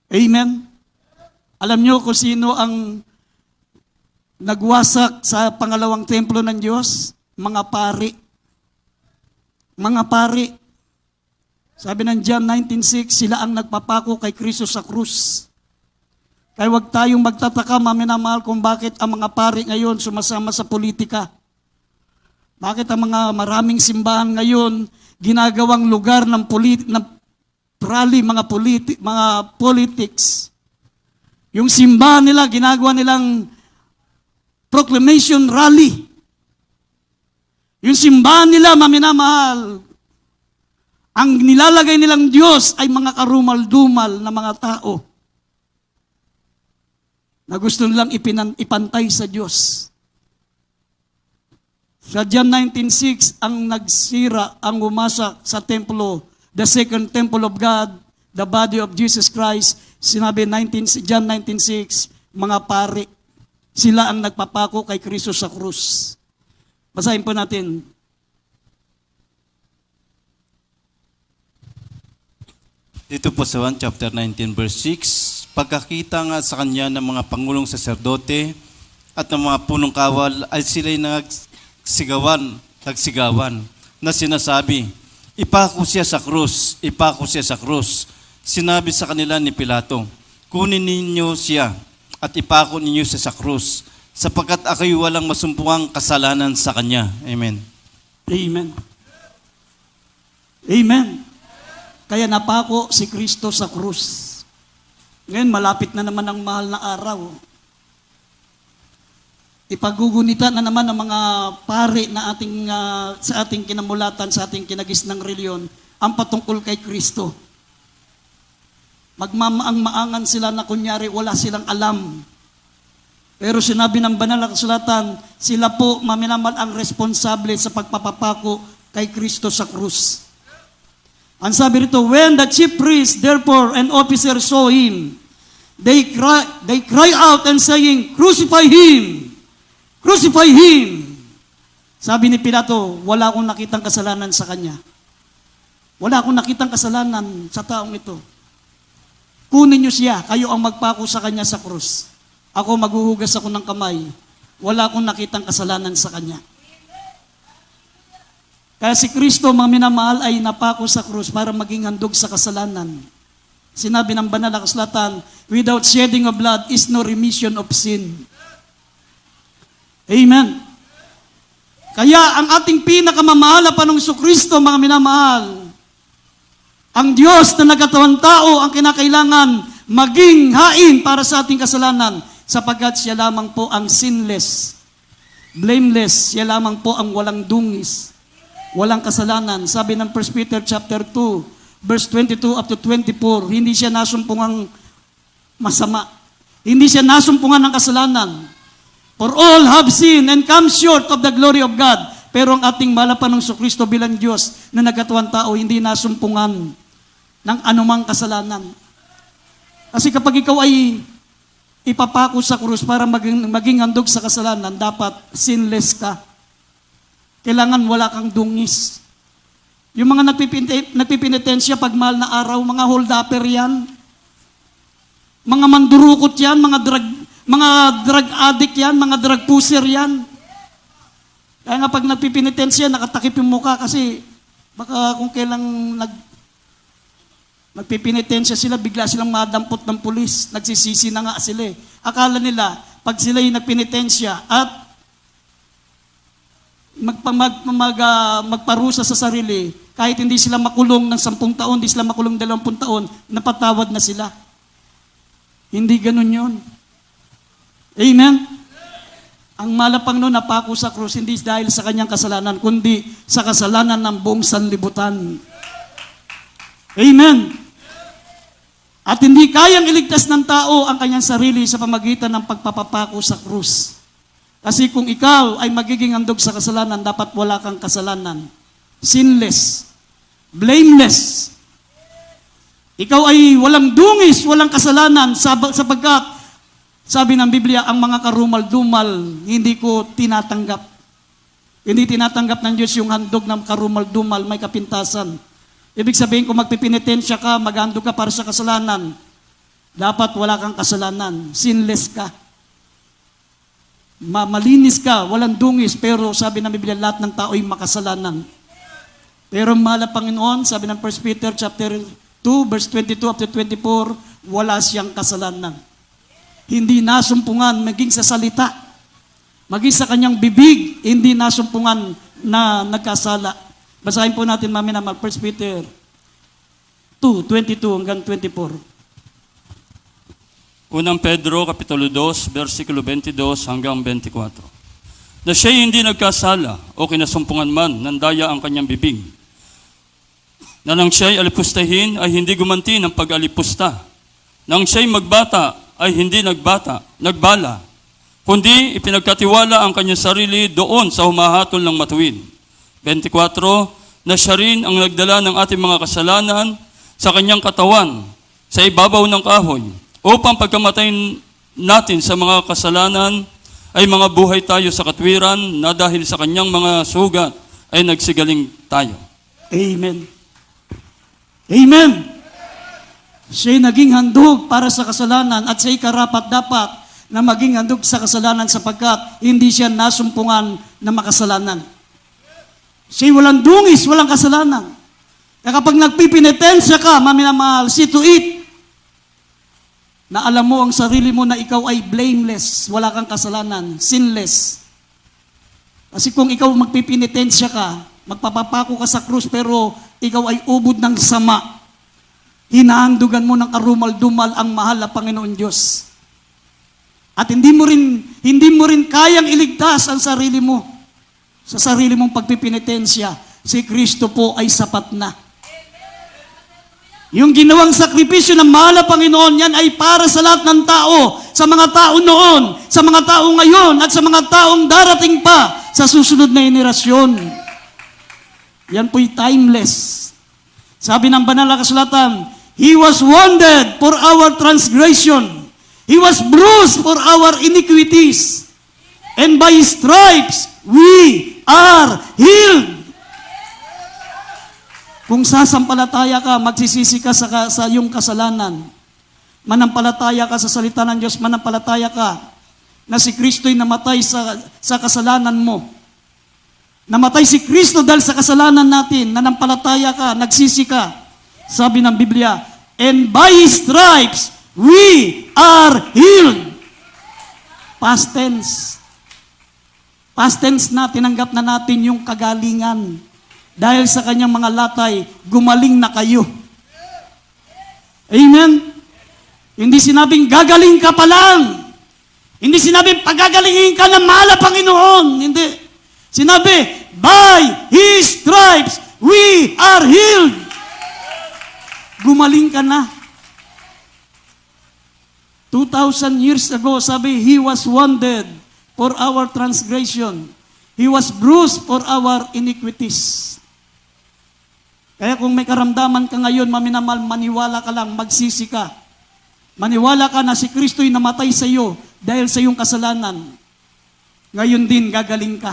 Amen? Alam niyo kung sino ang nagwasak sa pangalawang templo ng Diyos? Mga pari. Mga pari. Sabi ng John 19:6, sila ang nagpapako kay Kristo sa krus. Kaya huwag tayong magtataka, maminamahal, kung bakit ang mga pari ngayon sumasama sa politika. Bakit ang mga maraming simbahan ngayon ginagawang lugar ng rally, mga politics. Yung simbahan nila, ginagawa nilang proclamation rally. Yung simbahan nila, maminamahal, ang nilalagay nilang Diyos ay mga karumal-dumal na mga tao. na gusto nilang ipantay sa Diyos. Sa John 19:6, ang nagsira, ang umasak sa templo, the second temple of God, the body of Jesus Christ, sinabi John 19:6, mga pari, sila ang nagpapako kay Kristo sa krus. Basahin po natin. Dito po sa 1 chapter 19 verse 6, pagkakita nga sa kanya ng mga pangulong saserdote at ng mga punong kawal ay sila'y nagsigawan na sinasabi, ipako siya sa krus, ipako siya sa krus. Sinabi sa kanila ni Pilato, kunin ninyo siya at ipako ninyo siya sa krus, sapagkat ako'y walang masumpungang kasalanan sa kanya. Amen. Amen. Amen. Kaya napako si Kristo sa krus. Ngayon, malapit na naman ang mahal na araw. Ipagugunitan na naman ng mga pari na sa ating kinamulatan, sa ating kinagisnang reliyon, ang patungkol kay Kristo. Magmamaang-maangan sila na kunyari wala silang alam. Pero sinabi ng banal na kasulatan, sila po maminamal ang responsable sa pagpapapako kay Kristo sa krus. Ang sabi rito, when the chief priest, therefore, and officer saw him, they cry out and saying, crucify him! Crucify him! Sabi ni Pilato, wala akong nakitang kasalanan sa kanya. Wala akong nakitang kasalanan sa taong ito. Kunin niyo siya, kayo ang magpako sa kanya sa krus. Ako maghuhugas ako ng kamay. Wala akong nakitang kasalanan sa kanya. Kaya si Kristo, mga minamahal, ay napako sa krus para maging handog sa kasalanan. Sinabi ng banal na kasulatan, without shedding of blood is no remission of sin. Amen. Kaya ang ating pinakamamahal na Panginoong Kristo, mga minamahal, ang Diyos na nagkatawang tao ang kinakailangan maging hain para sa ating kasalanan, sapagkat siya lamang po ang sinless, blameless, siya lamang po ang walang dungis, walang kasalanan. Sabi ng 1 Peter chapter 2, verse 22 up to 24, hindi siya nasumpungang masama. Hindi siya nasumpungan ng kasalanan. For all have sinned and come short of the glory of God. Pero ang ating mahal na Panginoong Kristo bilang Diyos na nagkatawang tao, hindi nasumpungan ng anumang kasalanan. Kasi kapag ikaw ay ipapako sa krus para maging handog sa kasalanan, dapat sinless ka. Kailangan wala kang dungis. Yung mga nagpipinitensya pag mahal na araw, mga hold-upper yan, mga mandurukot yan, mga drug addict yan, mga drug pusher yan. Kaya nga pag nagpipinitensya, nakatakip yung mukha kasi baka kung kailang nagpipinitensya sila, bigla silang madampot ng pulis. Nagsisisi na nga sila eh. Akala nila, pag sila yung nagpinitensya at magparusa sa sarili, kahit hindi sila makulong ng 10 taon, hindi sila makulong 20 taon, napatawad na sila. Hindi ganun yun. Amen? Ang malapang no napako sa krus, hindi dahil sa kanyang kasalanan, kundi sa kasalanan ng buong sanlibutan. Amen? At hindi kayang iligtas ng tao ang kanyang sarili sa pamagitan ng pagpapapako sa krus. Kasi kung ikaw ay magiging handog sa kasalanan, dapat wala kang kasalanan. Sinless. Blameless. Ikaw ay walang dungis, walang kasalanan, sapagkat sabi ng Biblia, ang mga karumal-dumal, hindi ko tinatanggap. Hindi tinatanggap ng Diyos yung handog ng karumal-dumal, may kapintasan. Ibig sabihin, kung magpipinitensya ka, maghandog ka para sa kasalanan, dapat wala kang kasalanan. Sinless ka. Malinis ka, walang dungis, pero sabi ng Biblia, lahat ng tao ay makasalanan. Pero mahal na Panginoon, sabi ng 1 Peter chapter 2, verse 22 up to 24, wala siyang kasalanan. Hindi nasumpungan maging sa salita, maging sa kanyang bibig, hindi nasumpungan na nagkasala. Basahin po natin naman 1 Peter 2, 22 hanggang 24. Unang Pedro, Kapitulo 2, versikulo 22 hanggang 24. Na siya'y hindi nagkasala o kinasumpungan man, nandaya ang kanyang bibig. Na nang siya'y alipustahin ay hindi gumanti ng pag-alipusta. Nang siya'y magbata ay hindi nagbala, kundi ipinagkatiwala ang kanyang sarili doon sa humahatol ng matuwid. 24, na siya rin ang nagdala ng ating mga kasalanan sa kanyang katawan, sa ibabaw ng kahoy, upang pagkamatay natin sa mga kasalanan, ay mga buhay tayo sa katwiran na dahil sa kanyang mga sugat ay nagsigaling tayo. Amen. Amen. Siya'y naging handog para sa kasalanan at siya'y karapat-dapat na maging handog sa kasalanan sapagkat hindi siya nasumpungan na makasalanan. Siya'y walang dungis, walang kasalanan. Kaya kapag nagpipinitensya ka, maminamahal, see to it, na alam mo ang sarili mo na ikaw ay blameless, wala kang kasalanan, sinless. Kasi kung ikaw magpipinitensya ka, magpapapako ka sa krus pero ikaw ay ubod ng sama, hinahandugan mo ng karumal-dumal ang mahal na Panginoon Diyos. At hindi mo rin kayang iligtas ang sarili mo. Sa sarili mong pagpipinitensya, si Kristo po ay sapat na. Yung ginawang sakripisyo ng mahal na Panginoon, yan ay para sa lahat ng tao, sa mga tao noon, sa mga tao ngayon, at sa mga taong darating pa sa susunod na henerasyon. Yan po'y timeless. Sabi ng banal na kasulatan, He was wounded for our transgression. He was bruised for our iniquities. And by His stripes, we are healed. Kung sasampalataya ka, magsisisi ka sa iyong kasalanan. Manampalataya ka sa salita ng Diyos, manampalataya ka na si Kristo'y namatay sa kasalanan mo. Namatay si Kristo dahil sa kasalanan natin, nanampalataya ka, nagsisi ka. Sabi ng Biblia, and by His stripes, we are healed. Past tense. Past tense na, tinanggap na natin yung kagalingan. Dahil sa kanyang mga latay, gumaling na kayo. Amen? Hindi sinabing gagaling ka pa lang. Hindi sinabing pagagalingin ka ng mahal na Panginoon. Hindi. Sinabi, by His stripes, we are healed. Gumaling ka na. 2,000 years ago, sabi, He was wounded for our transgression. He was bruised for our iniquities. Kaya kung may karamdaman ka ngayon, maminamal, maniwala ka lang, magsisi ka. Maniwala ka na si Kristo'y namatay sa iyo dahil sa iyong kasalanan. Ngayon din, gagaling ka.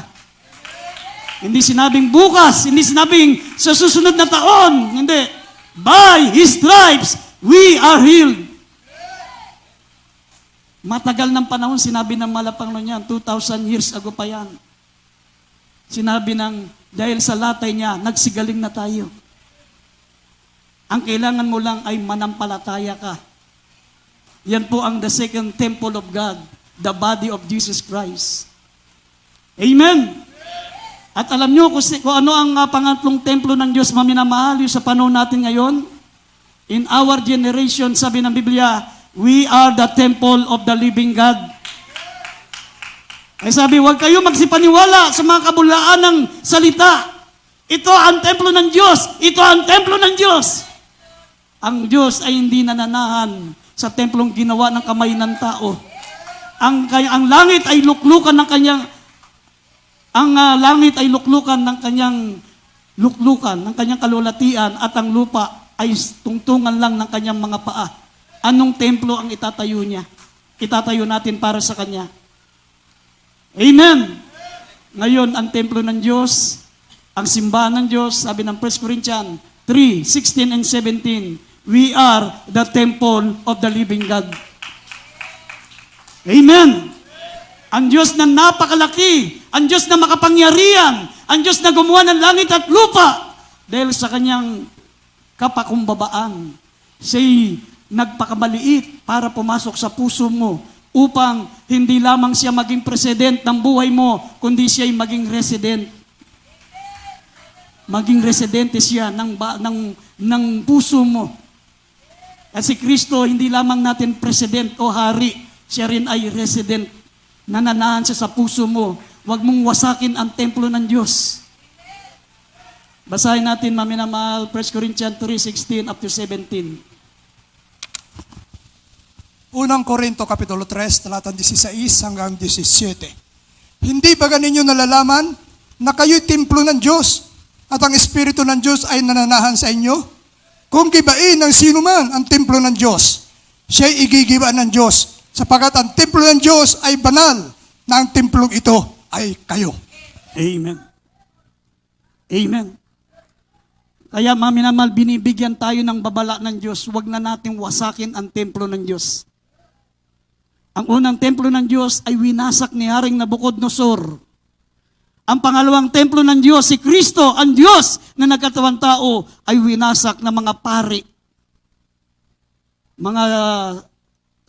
Hindi sinabing bukas, hindi sinabing sa susunod na taon. Hindi. By His stripes, we are healed. Matagal ng panahon, sinabi ng malapang niyan, 2,000 years ago pa yan. Sinabi ng, dahil sa latay niya, nagsigaling na tayo. Ang kailangan mo lang ay manampalataya ka. Yan po ang the second temple of God, the body of Jesus Christ. Amen? At alam nyo kung ano ang pangatlong templo ng Diyos, maminamahal, yung sa panahon natin ngayon? In our generation, sabi ng Biblia, we are the temple of the living God. Ay sabi, huwag kayo magsipaniwala sa mga kabulaan ng salita. Ito ang templo ng Diyos. Ito ang templo ng Diyos. Ang Diyos ay hindi nananahan sa templong ginawa ng kamay ng tao. Ang langit ay luklukan ng kanyang kalulatian at ang lupa ay tungtungan lang ng kanyang mga paa. Anong templo ang itatayo niya? Itatayo natin para sa kanya. Amen! Ngayon, ang templo ng Diyos, ang simbahan ng Diyos, sabi ng 1 Corinthians 3:16 and 17, we are the temple of the living God. Amen! Ang Diyos na napakalaki, ang Diyos na makapangyarihan, ang Diyos na gumawa ng langit at lupa, dahil sa kanyang kapakumbabaan, siya'y nagpakamaliit para pumasok sa puso mo upang hindi lamang siya maging president ng buhay mo, kundi siya'y maging resident. Maging residente siya ng puso mo. At si Kristo, hindi lamang natin president o hari, siya rin ay resident. Nananahan siya sa puso mo. Huwag mong wasakin ang templo ng Diyos. Basahin natin, maminamahal, 1 Corinthians 3:16 up to 17. Unang Korinto Kapitulo 3, talatang 16 hanggang 17. Hindi ba ninyo nalalaman na kayo'y templo ng Diyos at ang Espiritu ng Diyos ay nananahan sa inyo? Kung gibain ng sino man ang templo ng Diyos, siya'y igigiba ng Diyos, sapagkat ang templo ng Diyos ay banal, na ang templong ito ay kayo. Amen. Amen. Kaya maminamal, binibigyan tayo ng babala ng Diyos, huwag na nating wasakin ang templo ng Diyos. Ang unang templo ng Diyos ay winasak ni Haring Nabucodonosor. Ang pangalawang templo ng Diyos, si Kristo, ang Diyos na nagkatawang tao, ay winasak ng mga pari. Mga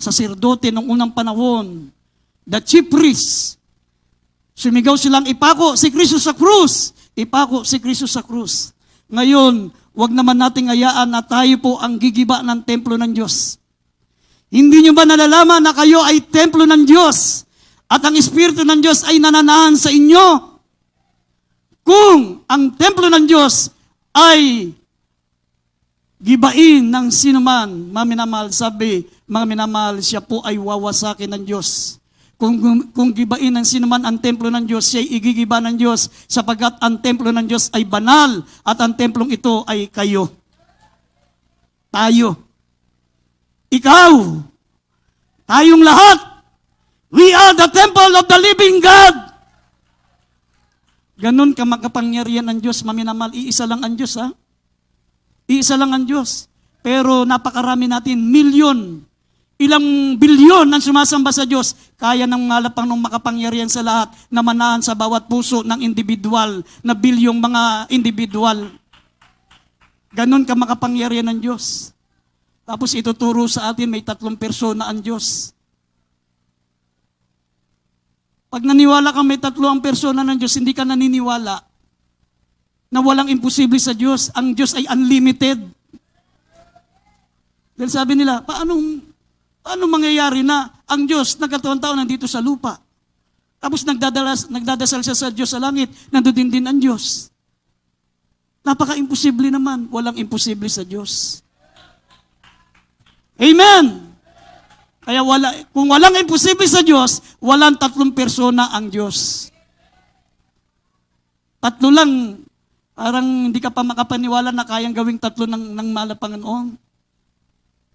saserdote ng unang panahon, the chief priests, sumigaw silang ipako si Kristo sa krus. Ipako si Kristo sa krus. Ngayon, wag naman nating hayaan na tayo po ang gigiba ng templo ng Diyos. Hindi nyo ba nalalaman na kayo ay templo ng Diyos at ang Espiritu ng Diyos ay nananahan sa inyo? Kung ang templo ng Diyos ay gibain ng sinuman, maminamahal, sabi, mga minamahal, siya po ay wawasakin ng Diyos. Kung gibain ng sinuman ang templo ng Diyos, siya ay igigiba ng Diyos sapagkat ang templo ng Diyos ay banal at ang templong ito ay kayo. Tayo. Ikaw, tayong lahat, we are the temple of the living God. Ganon ka makapangyarihan ng Diyos, maminamal, iisa lang ang Diyos, ha? Iisa lang ang Diyos. Pero napakarami natin, milyon, ilang bilyon ang sumasamba sa Diyos, kaya nang malapang ng makapangyarihan sa lahat na manahan sa bawat puso ng individual, na bilyong mga individual. Ganon ka makapangyarihan ng Diyos. Tapos ituturo sa atin, may 3 persona ang Diyos. Pag naniwala ka may 3 ang persona ng Diyos, hindi ka naniniwala na walang imposible sa Diyos. Ang Diyos ay unlimited. Dahil sabi nila, paano mangyayari na ang Diyos nagkatawang tao nandito sa lupa? Tapos nagdadasal siya sa Diyos sa langit, nandoon din ang Diyos. Napaka-imposible naman. Walang imposible sa Diyos. Amen! Kaya kung walang imposible sa Diyos, walang 3 persona ang Diyos. 3 lang, parang hindi ka pa makapaniwala na kayang gawing 3 ng Panginoon.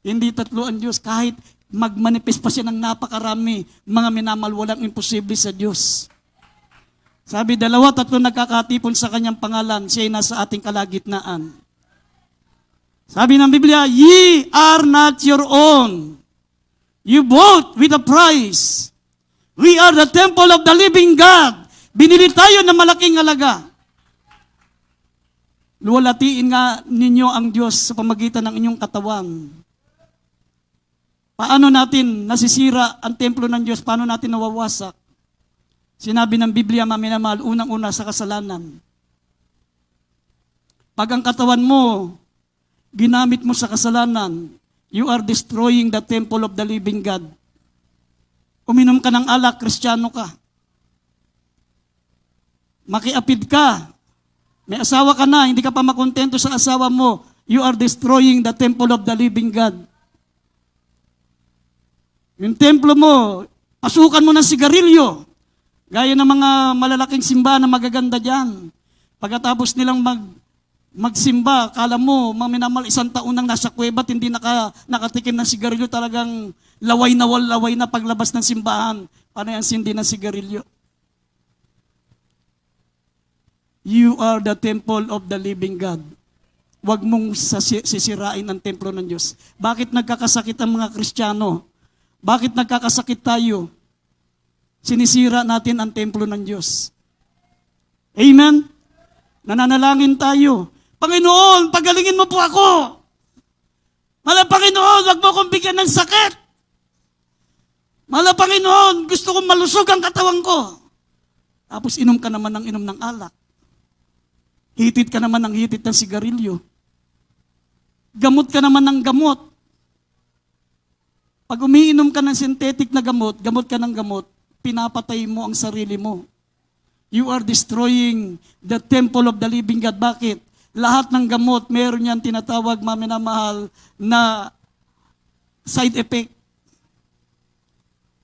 Hindi 3 ang Diyos, kahit magmanifest pa siya ng napakarami, mga minamal, walang imposible sa Diyos. Sabi, 2, 3 nagkakatipon sa kanyang pangalan, siya ay nasa ating kalagitnaan. Sabi ng Biblia, ye are not your own. You bought with a price. We are the temple of the living God. Binili tayo ng malaking halaga. Luwalatiin nga ninyo ang Diyos sa pamagitan ng inyong katawan. Paano natin nasisira ang templo ng Diyos? Paano natin nawawasak? Sinabi ng Biblia, maminamahal, unang-una sa kasalanan. Pag ang katawan mo, ginamit mo sa kasalanan, you are destroying the temple of the living God. Uminom ka ng alak, Kristiyano ka. Makiapid ka. May asawa ka na, hindi ka pa makontento sa asawa mo, you are destroying the temple of the living God. Yung templo mo, pasukan mo ng sigarilyo. Gaya ng mga malalaking simbahan na magaganda dyan. Pagkatapos nilang magsimba, kala mo, maminamal 1 taon nang nasa kuweba at hindi nakatikim ng sigarilyo, talagang laway na paglabas ng simbahan. Paano yan sindi ng sigarilyo? You are the temple of the living God. Huwag mong sisirain ang templo ng Diyos. Bakit nagkakasakit ang mga Kristiyano? Bakit nagkakasakit tayo? Sinisira natin ang templo ng Diyos. Amen? Nananalangin tayo. Panginoon, pagalingin mo po ako. Panginoon, wag mo akong bigyan ng sakit. Panginoon, gusto kong malusog ang katawan ko. Tapos inom ka naman ng inom ng alak. Hitit ka naman ng hitit ng sigarilyo. Gamot ka naman ng gamot. Pag umiinom ka ng synthetic na gamot, gamot ka ng gamot, pinapatay mo ang sarili mo. You are destroying the temple of the living God. Bakit? Lahat ng gamot, meron yan tinatawag, maminamahal, na side effect.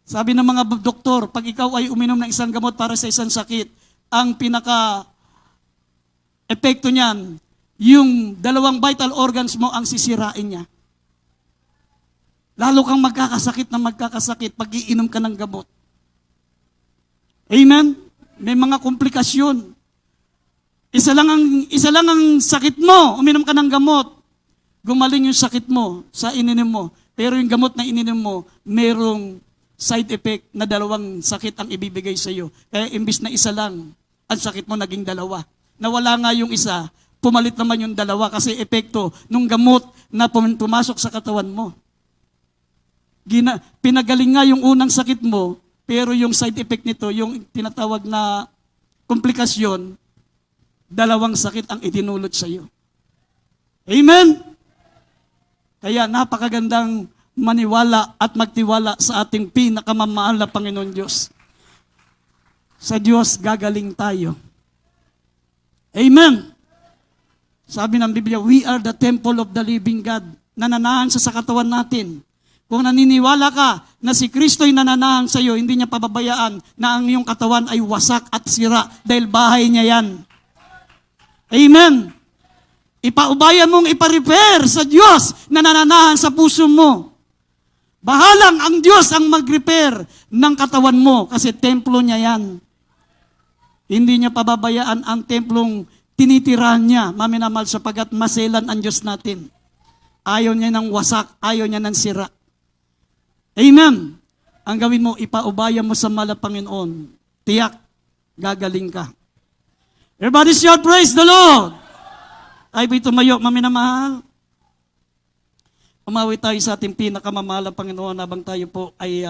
Sabi ng mga doktor, pag ikaw ay uminom ng isang gamot para sa isang sakit, ang pinaka-epekto niyan, yung dalawang vital organs mo ang sisirain niya. Lalo kang magkakasakit pag iinom ka ng gamot. Amen? May mga komplikasyon. Isa lang ang sakit mo, uminom ka ng gamot. Gumaling yung sakit mo sa ininom mo. Pero yung gamot na ininom mo, merong side effect na dalawang sakit ang ibibigay sa iyo. Kaya imbis na isa lang, ang sakit mo naging dalawa. Nawala nga yung isa, pumalit naman yung dalawa kasi epekto nung gamot na pumasok sa katawan mo. Pinagaling nga yung unang sakit mo, pero yung side effect nito, yung tinatawag na komplikasyon, dalawang sakit ang itinulot sa iyo. Amen? Kaya napakagandang maniwala at magtiwala sa ating pinakamamahal na Panginoon Diyos. Sa Diyos, gagaling tayo. Amen? Sabi ng Biblia, we are the temple of the living God. Nananahan sa katawan natin. Kung naniniwala ka na si Kristo'y nananahan sa iyo, hindi niya pababayaan na ang iyong katawan ay wasak at sira dahil bahay niya yan. Amen. Ipaubaya mong ipa-repair sa Diyos na nananahan sa puso mo. Bahalang ang Diyos ang mag-repair ng katawan mo kasi templo niya yan. Hindi niya pababayaan ang templong tinitirahan niya, maminamahal, sapagat maselan ang Diyos natin. Ayaw niya ng wasak, ayaw niya ng sira. Amen. Ang gawin mo, ipaubaya mo sa mahal na Panginoon. Tiyak, gagaling ka. Everybody shout, praise the Lord! Ay, ba'y tumayo, maminamahal? Umawi tayo sa ating pinakamamahal na Panginoon habang tayo po ay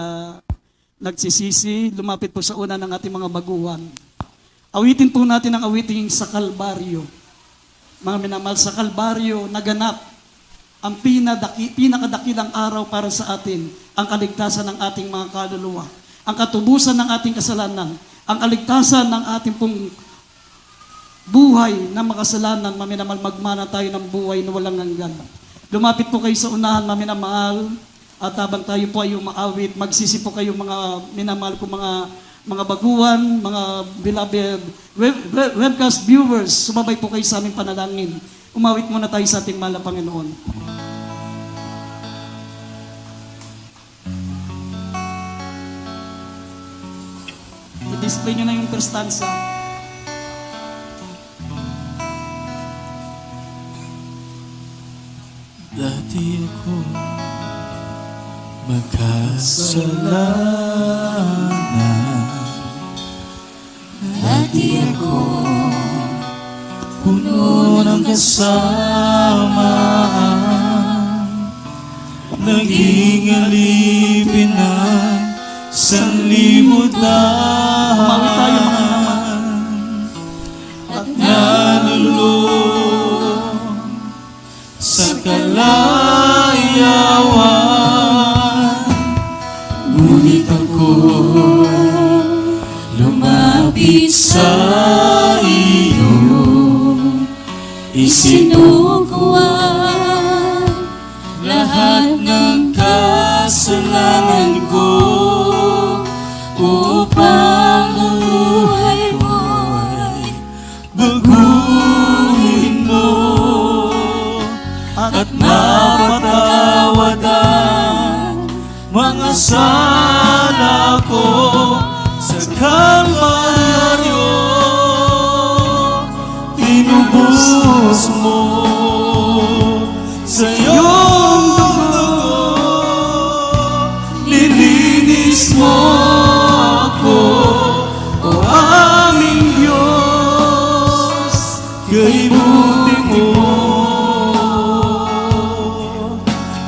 nagsisisi, lumapit po sa una ng ating mga baguhan. Awitin po natin ang awiting sa Kalbaryo. Mga minamahal, sa Kalbaryo, naganap ang pinakadakilang araw para sa atin, ang kaligtasan ng ating mga kaluluwa, ang katubusan ng ating kasalanan, ang kaligtasan ng ating pong buhay na makasalanan, maminamahal, magmana tayo ng buhay na walang hanggan. Lumapit po kayo sa unahan, maminamahal, at habang tayo po ay umaawit, magsisi po kayo mga minamahal ko mga baguhan, mga beloved webcast viewers, sumabay po kayo sa aming panalangin. Umawit muna tayo sa ating mahal na Panginoon. I-display nyo na yung first stanza. Dati ako magkasalanan, dati ako puno ng kasamaan, naging alipin na sanlibutan, Umawit tayo mga naman. at nalulong sa kalayawan. Ngunit ako'y lumapit sa iyo, isinukuan lahat ng kasalanan ko, upang ang buhay mo'y baguhin mo at mapatawad ang mga sala ko sa Kalbaryo. Tinubos mo sa iyong dugo, nilinis mo ako, o aming Diyos, kay buti mo.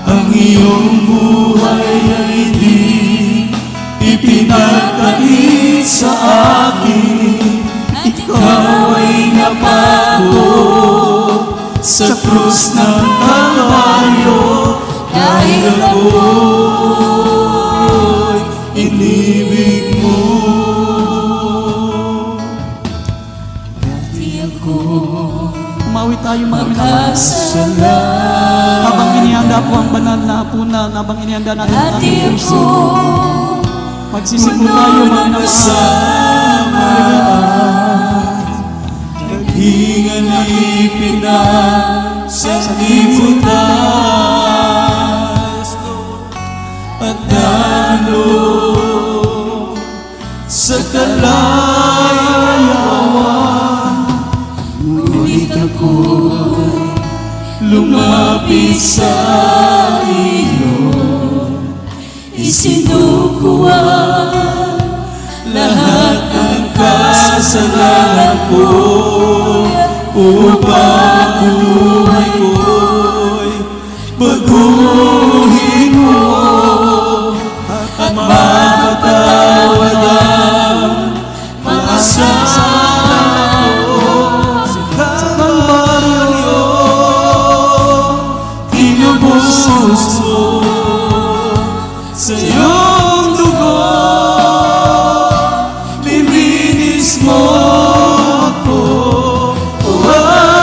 Ang iyong buhay ay di ipinagkait sa akin, ikaw ay napako sa krus ng Kalbaryo, dahil ako'y inibig mo. Dati ako Umawit tayo mga minamahal. magkasalanan, Habang inihanda po ang banal na hapunan, habang inihanda natin ang Dati ating puso. ako Magsisipo tayo mga minamahal. Naghingan ay sa libutan at dalo sa kalayawan. Ngunit ako'y lumapit sa iyo, isinukuan lahat ng kasalanan ko upang buhay ko'y baguhin mo at mapatawad ang mga sala ko. Sa Kalbaryo, tinubos mo sa iyong dugo, nilinis mo ako, o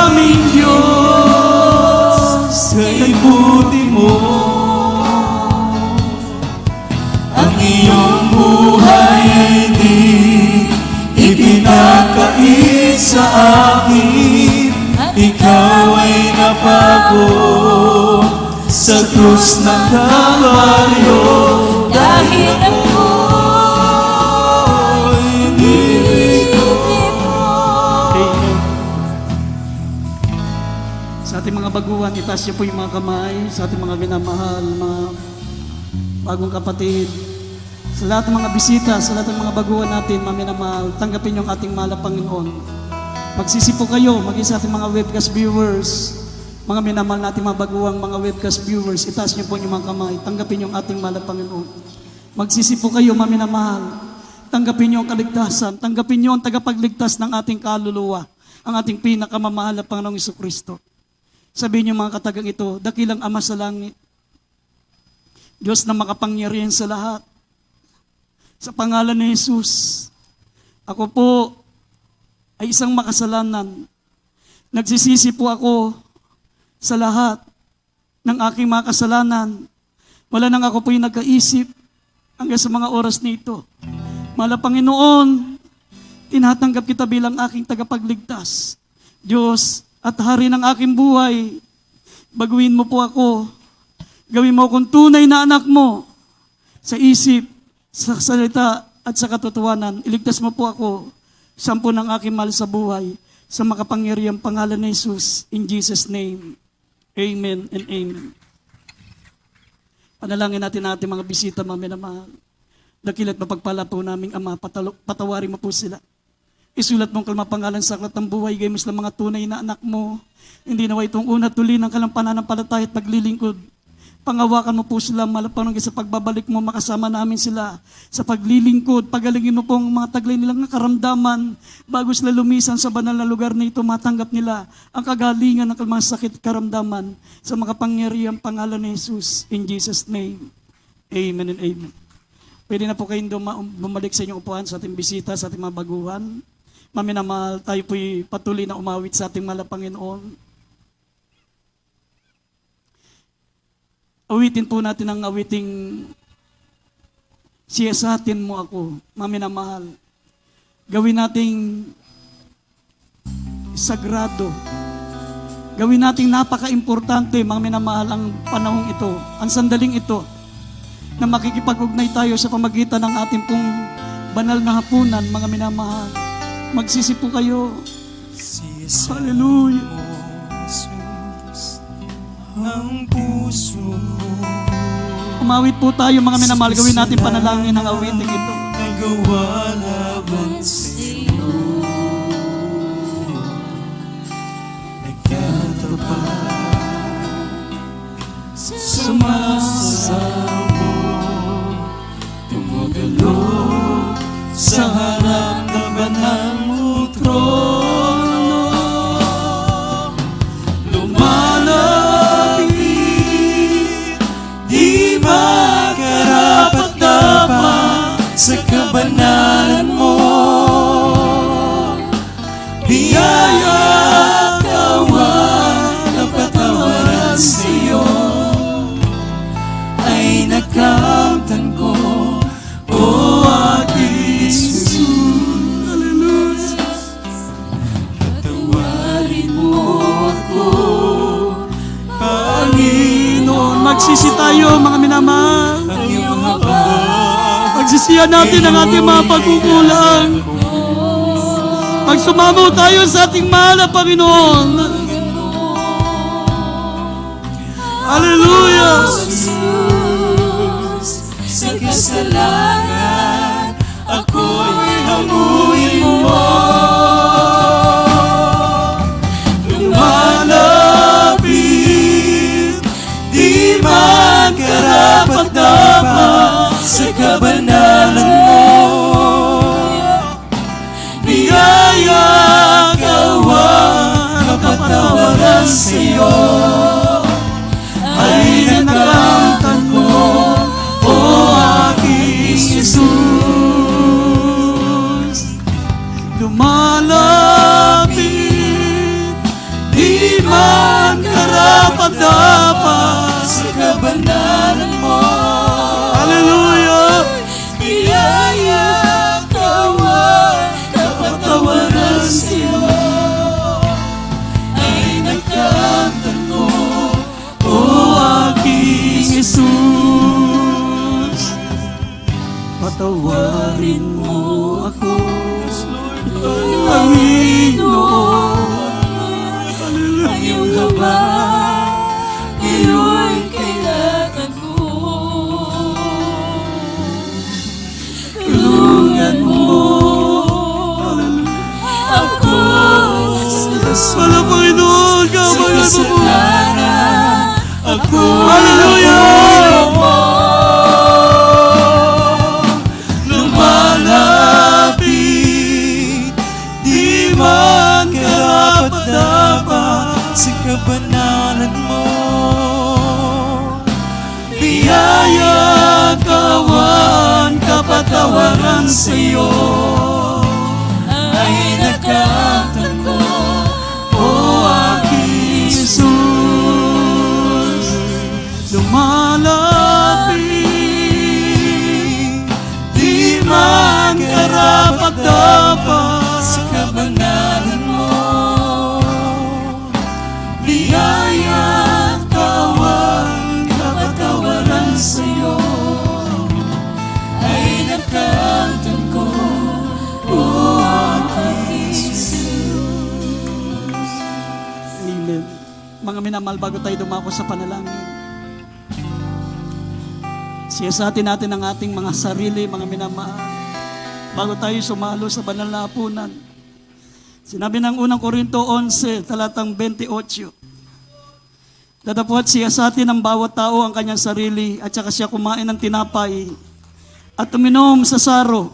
aming Diyos, kay buti mo. Ang iyong buhay ay di ipinakait sa akin, ikaw ay napako sa krus ng Kalbaryo. Dahil ako'y nilibig mo. Sa ating mga baguhan, itaas niyo po yung mga kamay. Sa ating mga minamahal, mga bagong kapatid, sa lahat ng mga bisita, sa lahat ng mga baguhan natin, mga minamahal, tanggapin yung ating mahal na Panginoon. Magsisipo kayo, maging sa ating mga webcast viewers, mga minamahal natin mga baguhang mga webcast viewers, itaas niyo po yung mga kamay, tanggapin yung ating mahal na Panginoon. Magsisipo kayo, mga minamahal, tanggapin niyo ang kaligtasan, tanggapin niyo ang tagapagligtas ng ating kaluluwa, ang ating pinakamamahal na Panginoong Jesucristo. Sabihin niyo mga katagang ito, dakilang Ama sa langit, Diyos na makapangyarihan sa lahat, sa pangalan ni Jesus, ako po ay isang makasalanan. Nagsisisi po ako sa lahat ng aking mga kasalanan. Wala nang ako po yung nagkaisip hanggang sa mga oras nito. Mahal na Panginoon, tinatanggap kita bilang aking tagapagligtas. Diyos at Hari ng aking buhay, baguhin mo po ako. Gawin mo akong tunay na anak mo sa isip, sa salita at sa katotohanan. Iligtas mo po ako sa sampu ng aking mahal sa buhay, sa makapangyarihang pangalan ni Jesus. In Jesus' name, amen and amen. Panalangin natin ating mga bisita, mga minamahal. Dakila't mapagpala po naming Ama, patawarin mo po sila. Isulat mong kalmapangalan sa aklat ng buhay, gayos ng mga tunay na anak mo. Hindi naway itong una tuli ng kalang pananampalataya at paglilingkod. Pangawakan mo po sila, malapanong sa pagbabalik mo, makasama namin sila sa paglilingkod. Pagalingin mo pong mga taglay nilang karamdaman bago sila lumisan sa banal na lugar na ito, matanggap nila ang kagalingan ng mga sakit karamdaman sa makapangyarihang pangalan ni Jesus. In Jesus' name, amen and amen. Pwede na po kayong bumalik sa inyong upuan sa ating bisita, sa ating mga baguhan. Maminamahal, tayo po'y patuloy na umawit sa ating mahal na Panginoon. Awitin po natin ang awiting siyasatin mo ako, maminamahal. Gawin nating sagrado. Gawin nating napaka-importante, maminamahal, ang panahong ito, ang sandaling ito, na makikipag-ugnay tayo sa pamagitan ng ating pong banal na hapunan, mga minamahal. Magsisipo kayo. Hallelujah. Ang puso ko Umawit po tayo, mga minamahal. Gawin natin panalangin ang awiting ito. nagawa laban sa'yo, nagkatapat, sumasamo, tumugalo sa harap ng banal mong trono. Lumalapit, di makarapat-dapat sa kabanalan mo. Biyaya at kawan na patawaran sa'yo ay nakamtan ko, oh Pagsisihan natin ang ating mga pagkukulang. Magsumamo tayo sa ating mahal na Panginoon. Hallelujah! Sa kasalanan, ako'y hanguin mo. Lumalapit, di man karapat-dapat sa kabanalan mo. Biyaya, kawan, kapatawaran sa'yo ay nakamtan ko, o aking Jesus. Lumalapit, di man karapat-dapat sa kabanalan mo. Hallelujah! Biyaya, kawan, kapatawaran sa'yo ay nakamtan ko, o aking Jesus, patawarin mo ako, Panginoon. ang iyong habang, iyo'y kailangan ko. Tulungan mo ako Wala Panginoon, sa kabayan mo po. kasalanan. Ako Hallelujah! lumalapit, di man karapat-dapat sa kabanalan mo. Biyaya, kawan, kapatawaran sa'yo ay nakamtan ko, o aking Jesus, lumalapit, di man karapat-dapat sa kabanalan mo. Biyaya, kawan, kapatawaran sa'yo ay nakamtan ko, o aking Jesus. Amen. Mga minamahal, bago tayo dumako sa panalangin, siyasatin natin ang ating mga sarili, mga minamahal, bago tayo sumalo sa banal na hapunan. Sinabi ng unang Korinto 11, talatang 28, datapwat siyasatin ng bawat tao ang kanyang sarili at saka siya kumain ng tinapay at uminom sa saro.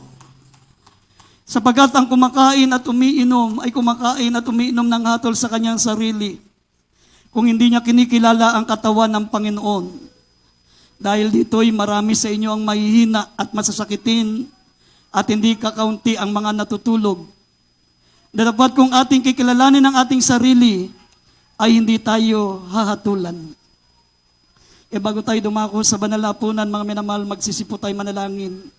Sapagkat ang kumakain at umiinom ay kumakain at umiinom ng hatol sa kanyang sarili, kung hindi niya kinikilala ang katawan ng Panginoon. Dahil dito'y marami sa inyo ang mahihina at masasakitin at hindi kakaunti ang mga natutulog. Dapat kung ating kikilalanin ang ating sarili, ay hindi tayo hahatulan. Bago tayo dumako sa banal na hapunan, mga minamahal, magsisipo tayo manalangin.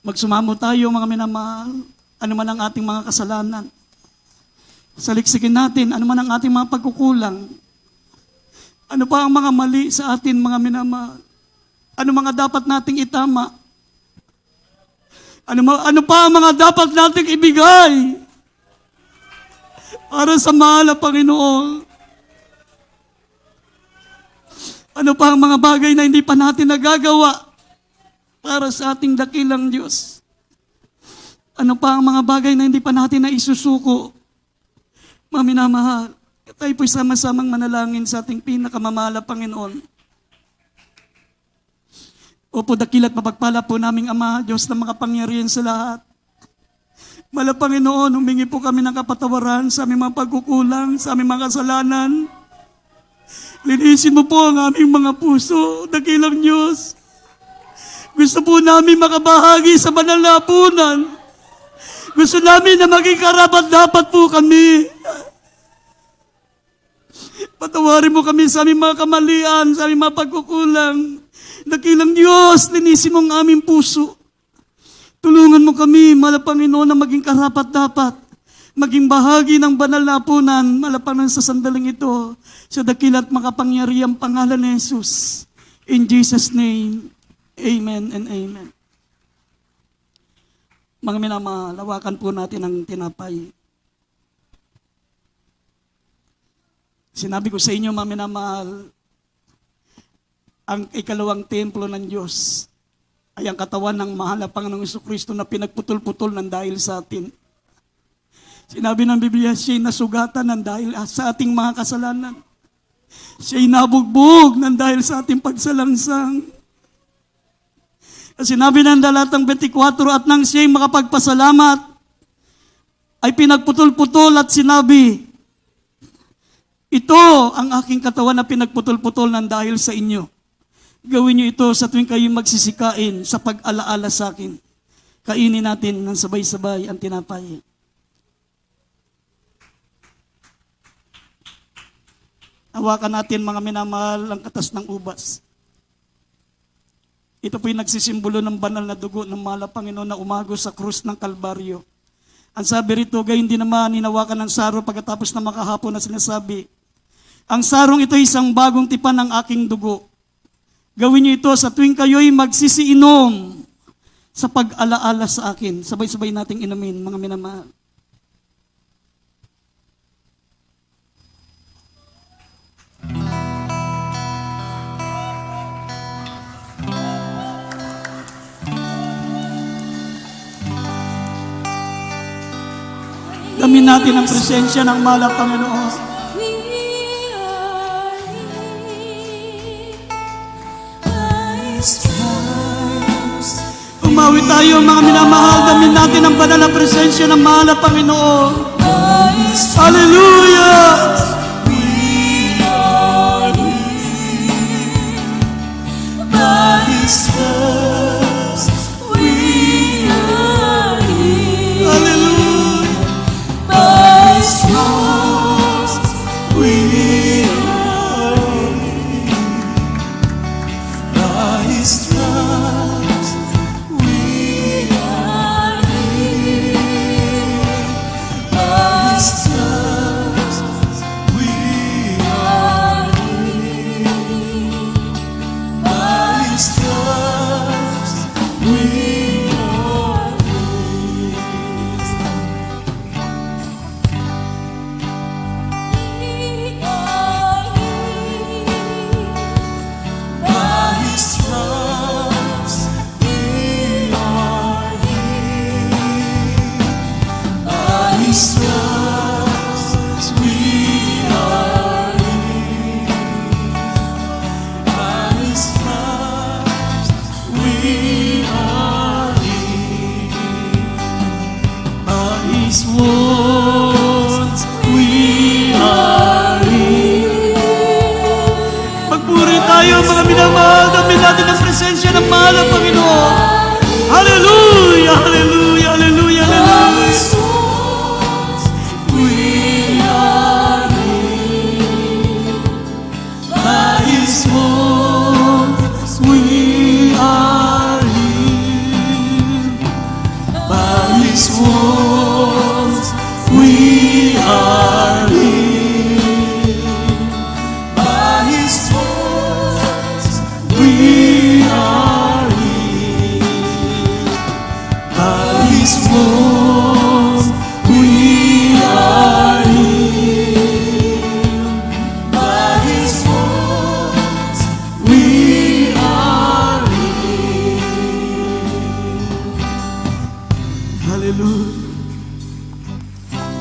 Magsumamo tayo, mga minamahal, ano man ang ating mga kasalanan. Saliksikin natin, ano man ang ating mga pagkukulang. Ano pa ang mga mali sa atin, mga minamahal? Ano mga dapat nating itama? Ano pa ang mga dapat nating ibigay para sa mahal na Panginoon? Ano pa ang mga bagay na hindi pa natin nagagawa para sa ating dakilang Diyos? Ano pa ang mga bagay na hindi pa natin naisusuko? Mga minamahal, tayo po'y sama-samang manalangin sa ating pinakamamahal na Panginoon. Opo, dakilat mapagpala po naming Ama, Diyos na makapangyarihan sa lahat. Mahal na Panginoon, humingi po kami ng kapatawaran sa aming mga pagkukulang, sa aming mga kasalanan. Linisin mo po ang aming mga puso, dakilang Diyos. Gusto po namin makabahagi sa banal na hapunan. Gusto namin na maging karapat-dapat po kami. Patawarin mo kami sa aming mga kamalian, sa aming mga pagkukulang. Dakilang Diyos, linisin mo ang aming puso. Tulungan mo kami, mahal na Panginoon, na maging karapat-dapat, maging bahagi ng banal na hapunan, malapanan sa sandaling ito, sa dakilat makapangyarihang pangalan ni Jesus. In Jesus' name, amen and amen. Mga minamahal, hawakan po natin ang tinapay. Sinabi ko sa inyo, mga minamahal, ang ikalawang templo ng Diyos ay ang katawan ng mahal na Panginoong Jesucristo na pinagputol-putol ng dahil sa atin. Sinabi ng Biblia, siya'y nasugatan ng dahil sa ating mga kasalanan. Siya'y nabugbog ng dahil sa ating pagsalangsang. Sinabi ng Talatang 24, at nang siya'y makapagpasalamat, ay pinagputol-putol at sinabi, ito ang aking katawan na pinagputol-putol ng dahil sa inyo. Gawin niyo ito sa tuwing kayo magsisikain sa pag-alaala sa akin. Kainin natin ng sabay-sabay ang tinapay. Hawakan natin mga minamahal ang katas ng ubas. Ito po'y nagsisimbolo ng banal na dugo ng mahal na Panginoon na umago sa krus ng Kalbaryo. Ang sabi rito, gayon din naman hinawakan ng saro pagkatapos na makahapon na sinasabi, ang sarong ito ay isang bagong tipan ng aking dugo. Gawin niyo ito sa tuwing kayo'y magsisiinom sa pag-alaala sa akin. Sabay-sabay nating inumin, mga minamahal. Damin natin ang presensya ng mahal na Panginoon. Umawi tayo mga minamahal, damin natin ang banal na presensya ng mahal na Panginoon. Hallelujah! Magpuri tayo mga minamahal, damin natin ang presensya ng mahal na Panginoon. Hallelujah, hallelujah, hallelujah, hallelujah.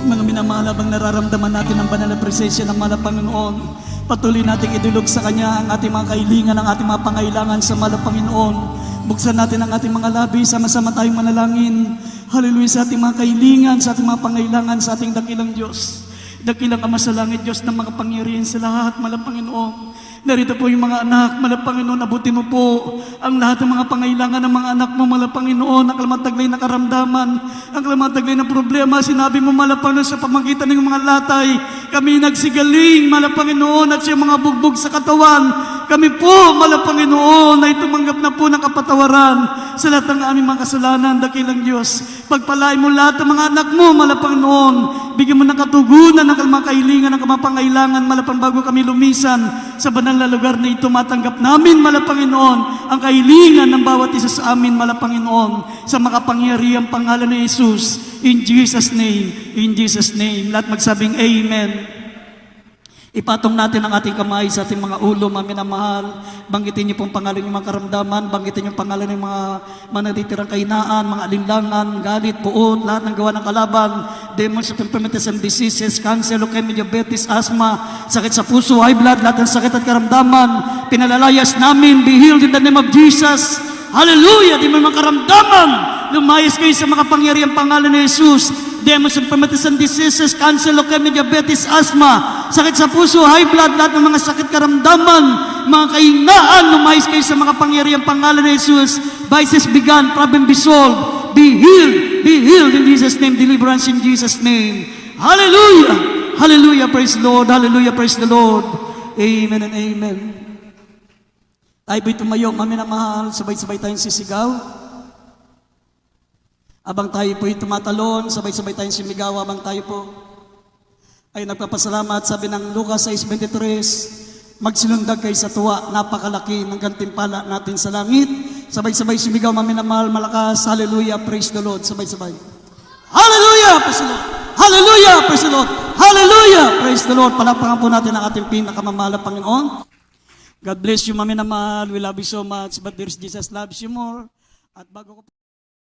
Mga minamahal, habang nararamdaman natin ang banal na presensya ng mahal na Panginoon, patuloy nating idulog sa Kanya ang ating mga kahilingan, ang ating mga pangailangan sa mahal na Panginoon. Buksan natin ang ating mga labi, sama-sama tayong manalangin. Hallelujah, sa ating mga kahilingan, sa ating mga pangailangan, sa ating dakilang Diyos. Dakilang Ama sa langit, Diyos na makapangyarihan sa lahat, mahal na Panginoon. Narito po yung mga anak, mahal na Panginoon, abutin mo po ang lahat ng mga pangailangan ng mga anak mo, mahal na Panginoon, ang kalamataglay na karamdaman, ang kalamataglay na problema. Sinabi mo, mahal na Panginoon, sa pamagitan ng mga latay, kami nagsigaling, mahal na Panginoon, at siya mga bugbog sa katawan. Kami po, mahal na Panginoon, ay tumanggap na po ng kapatawaran sa lahat ng aming mga kasalanan, dakilang Diyos. Pagpalain mo lahat ng mga anak mo, mahal na Panginoon, Bigyan mo ng katugunan ng mga kailingan, ng kamapangailangan, malapang bago kami lumisan sa banal na lugar na ito. Matanggap namin, malapanginoon, ang kailingan ng bawat isa sa amin, malapanginoon, sa makapangyarihang pangalan ni Jesus. In Jesus' name, in Jesus' name. Lahat magsabing Amen. Ipatong natin ang ating kamay sa ating mga ulo, mga minamahal. Banggitin niyo pong pangalan ng mga karamdaman, banggitin niyo pangalan ng mga natitirang kahinaan, mga alinlangan, galit, puot, lahat ng gawa ng kalaban, demons of infirmities and diseases, cancer, leukemia, diabetes, asthma, sakit sa puso, high blood, lahat ng sakit at karamdaman, pinalalayas namin, be healed in the name of Jesus. Hallelujah! Di may mga karamdaman, lumayas kayo sa mga pangyariang pangalan ni Jesus. Demons, infirmities and diseases, cancer, leukemia, diabetes, asthma, sakit sa puso, high blood, lahat ng mga sakit karamdaman, mga kahinaan, lumayas kayo sa mga pangyariang pangalan ni Jesus. Vices began, problem be solved, be healed in Jesus' name, deliverance in Jesus' name. Hallelujah! Hallelujah, praise the Lord, hallelujah, praise the Lord. Amen and amen. Tayo po'y tumayo, maminamahal, sabay-sabay tayong sisigaw. Abang tayo po'y tumatalon, sabay-sabay tayong sumigaw, abang tayo po ay nagpapasalamat. Sabi ng Lucas 6:23, magsilundag kayo sa tuwa, napakalaki ng gantimpala natin sa langit. Sabay-sabay sumigaw, maminamahal, malakas, hallelujah, praise the Lord, sabay-sabay. Hallelujah, praise the Lord. Hallelujah, praise the Lord. Hallelujah, praise the Lord. Palakpakan po natin ang ating pinakamamahal na Panginoon. God bless you, maminamahal. We love you so much, but there's Jesus loves you more. At bago ko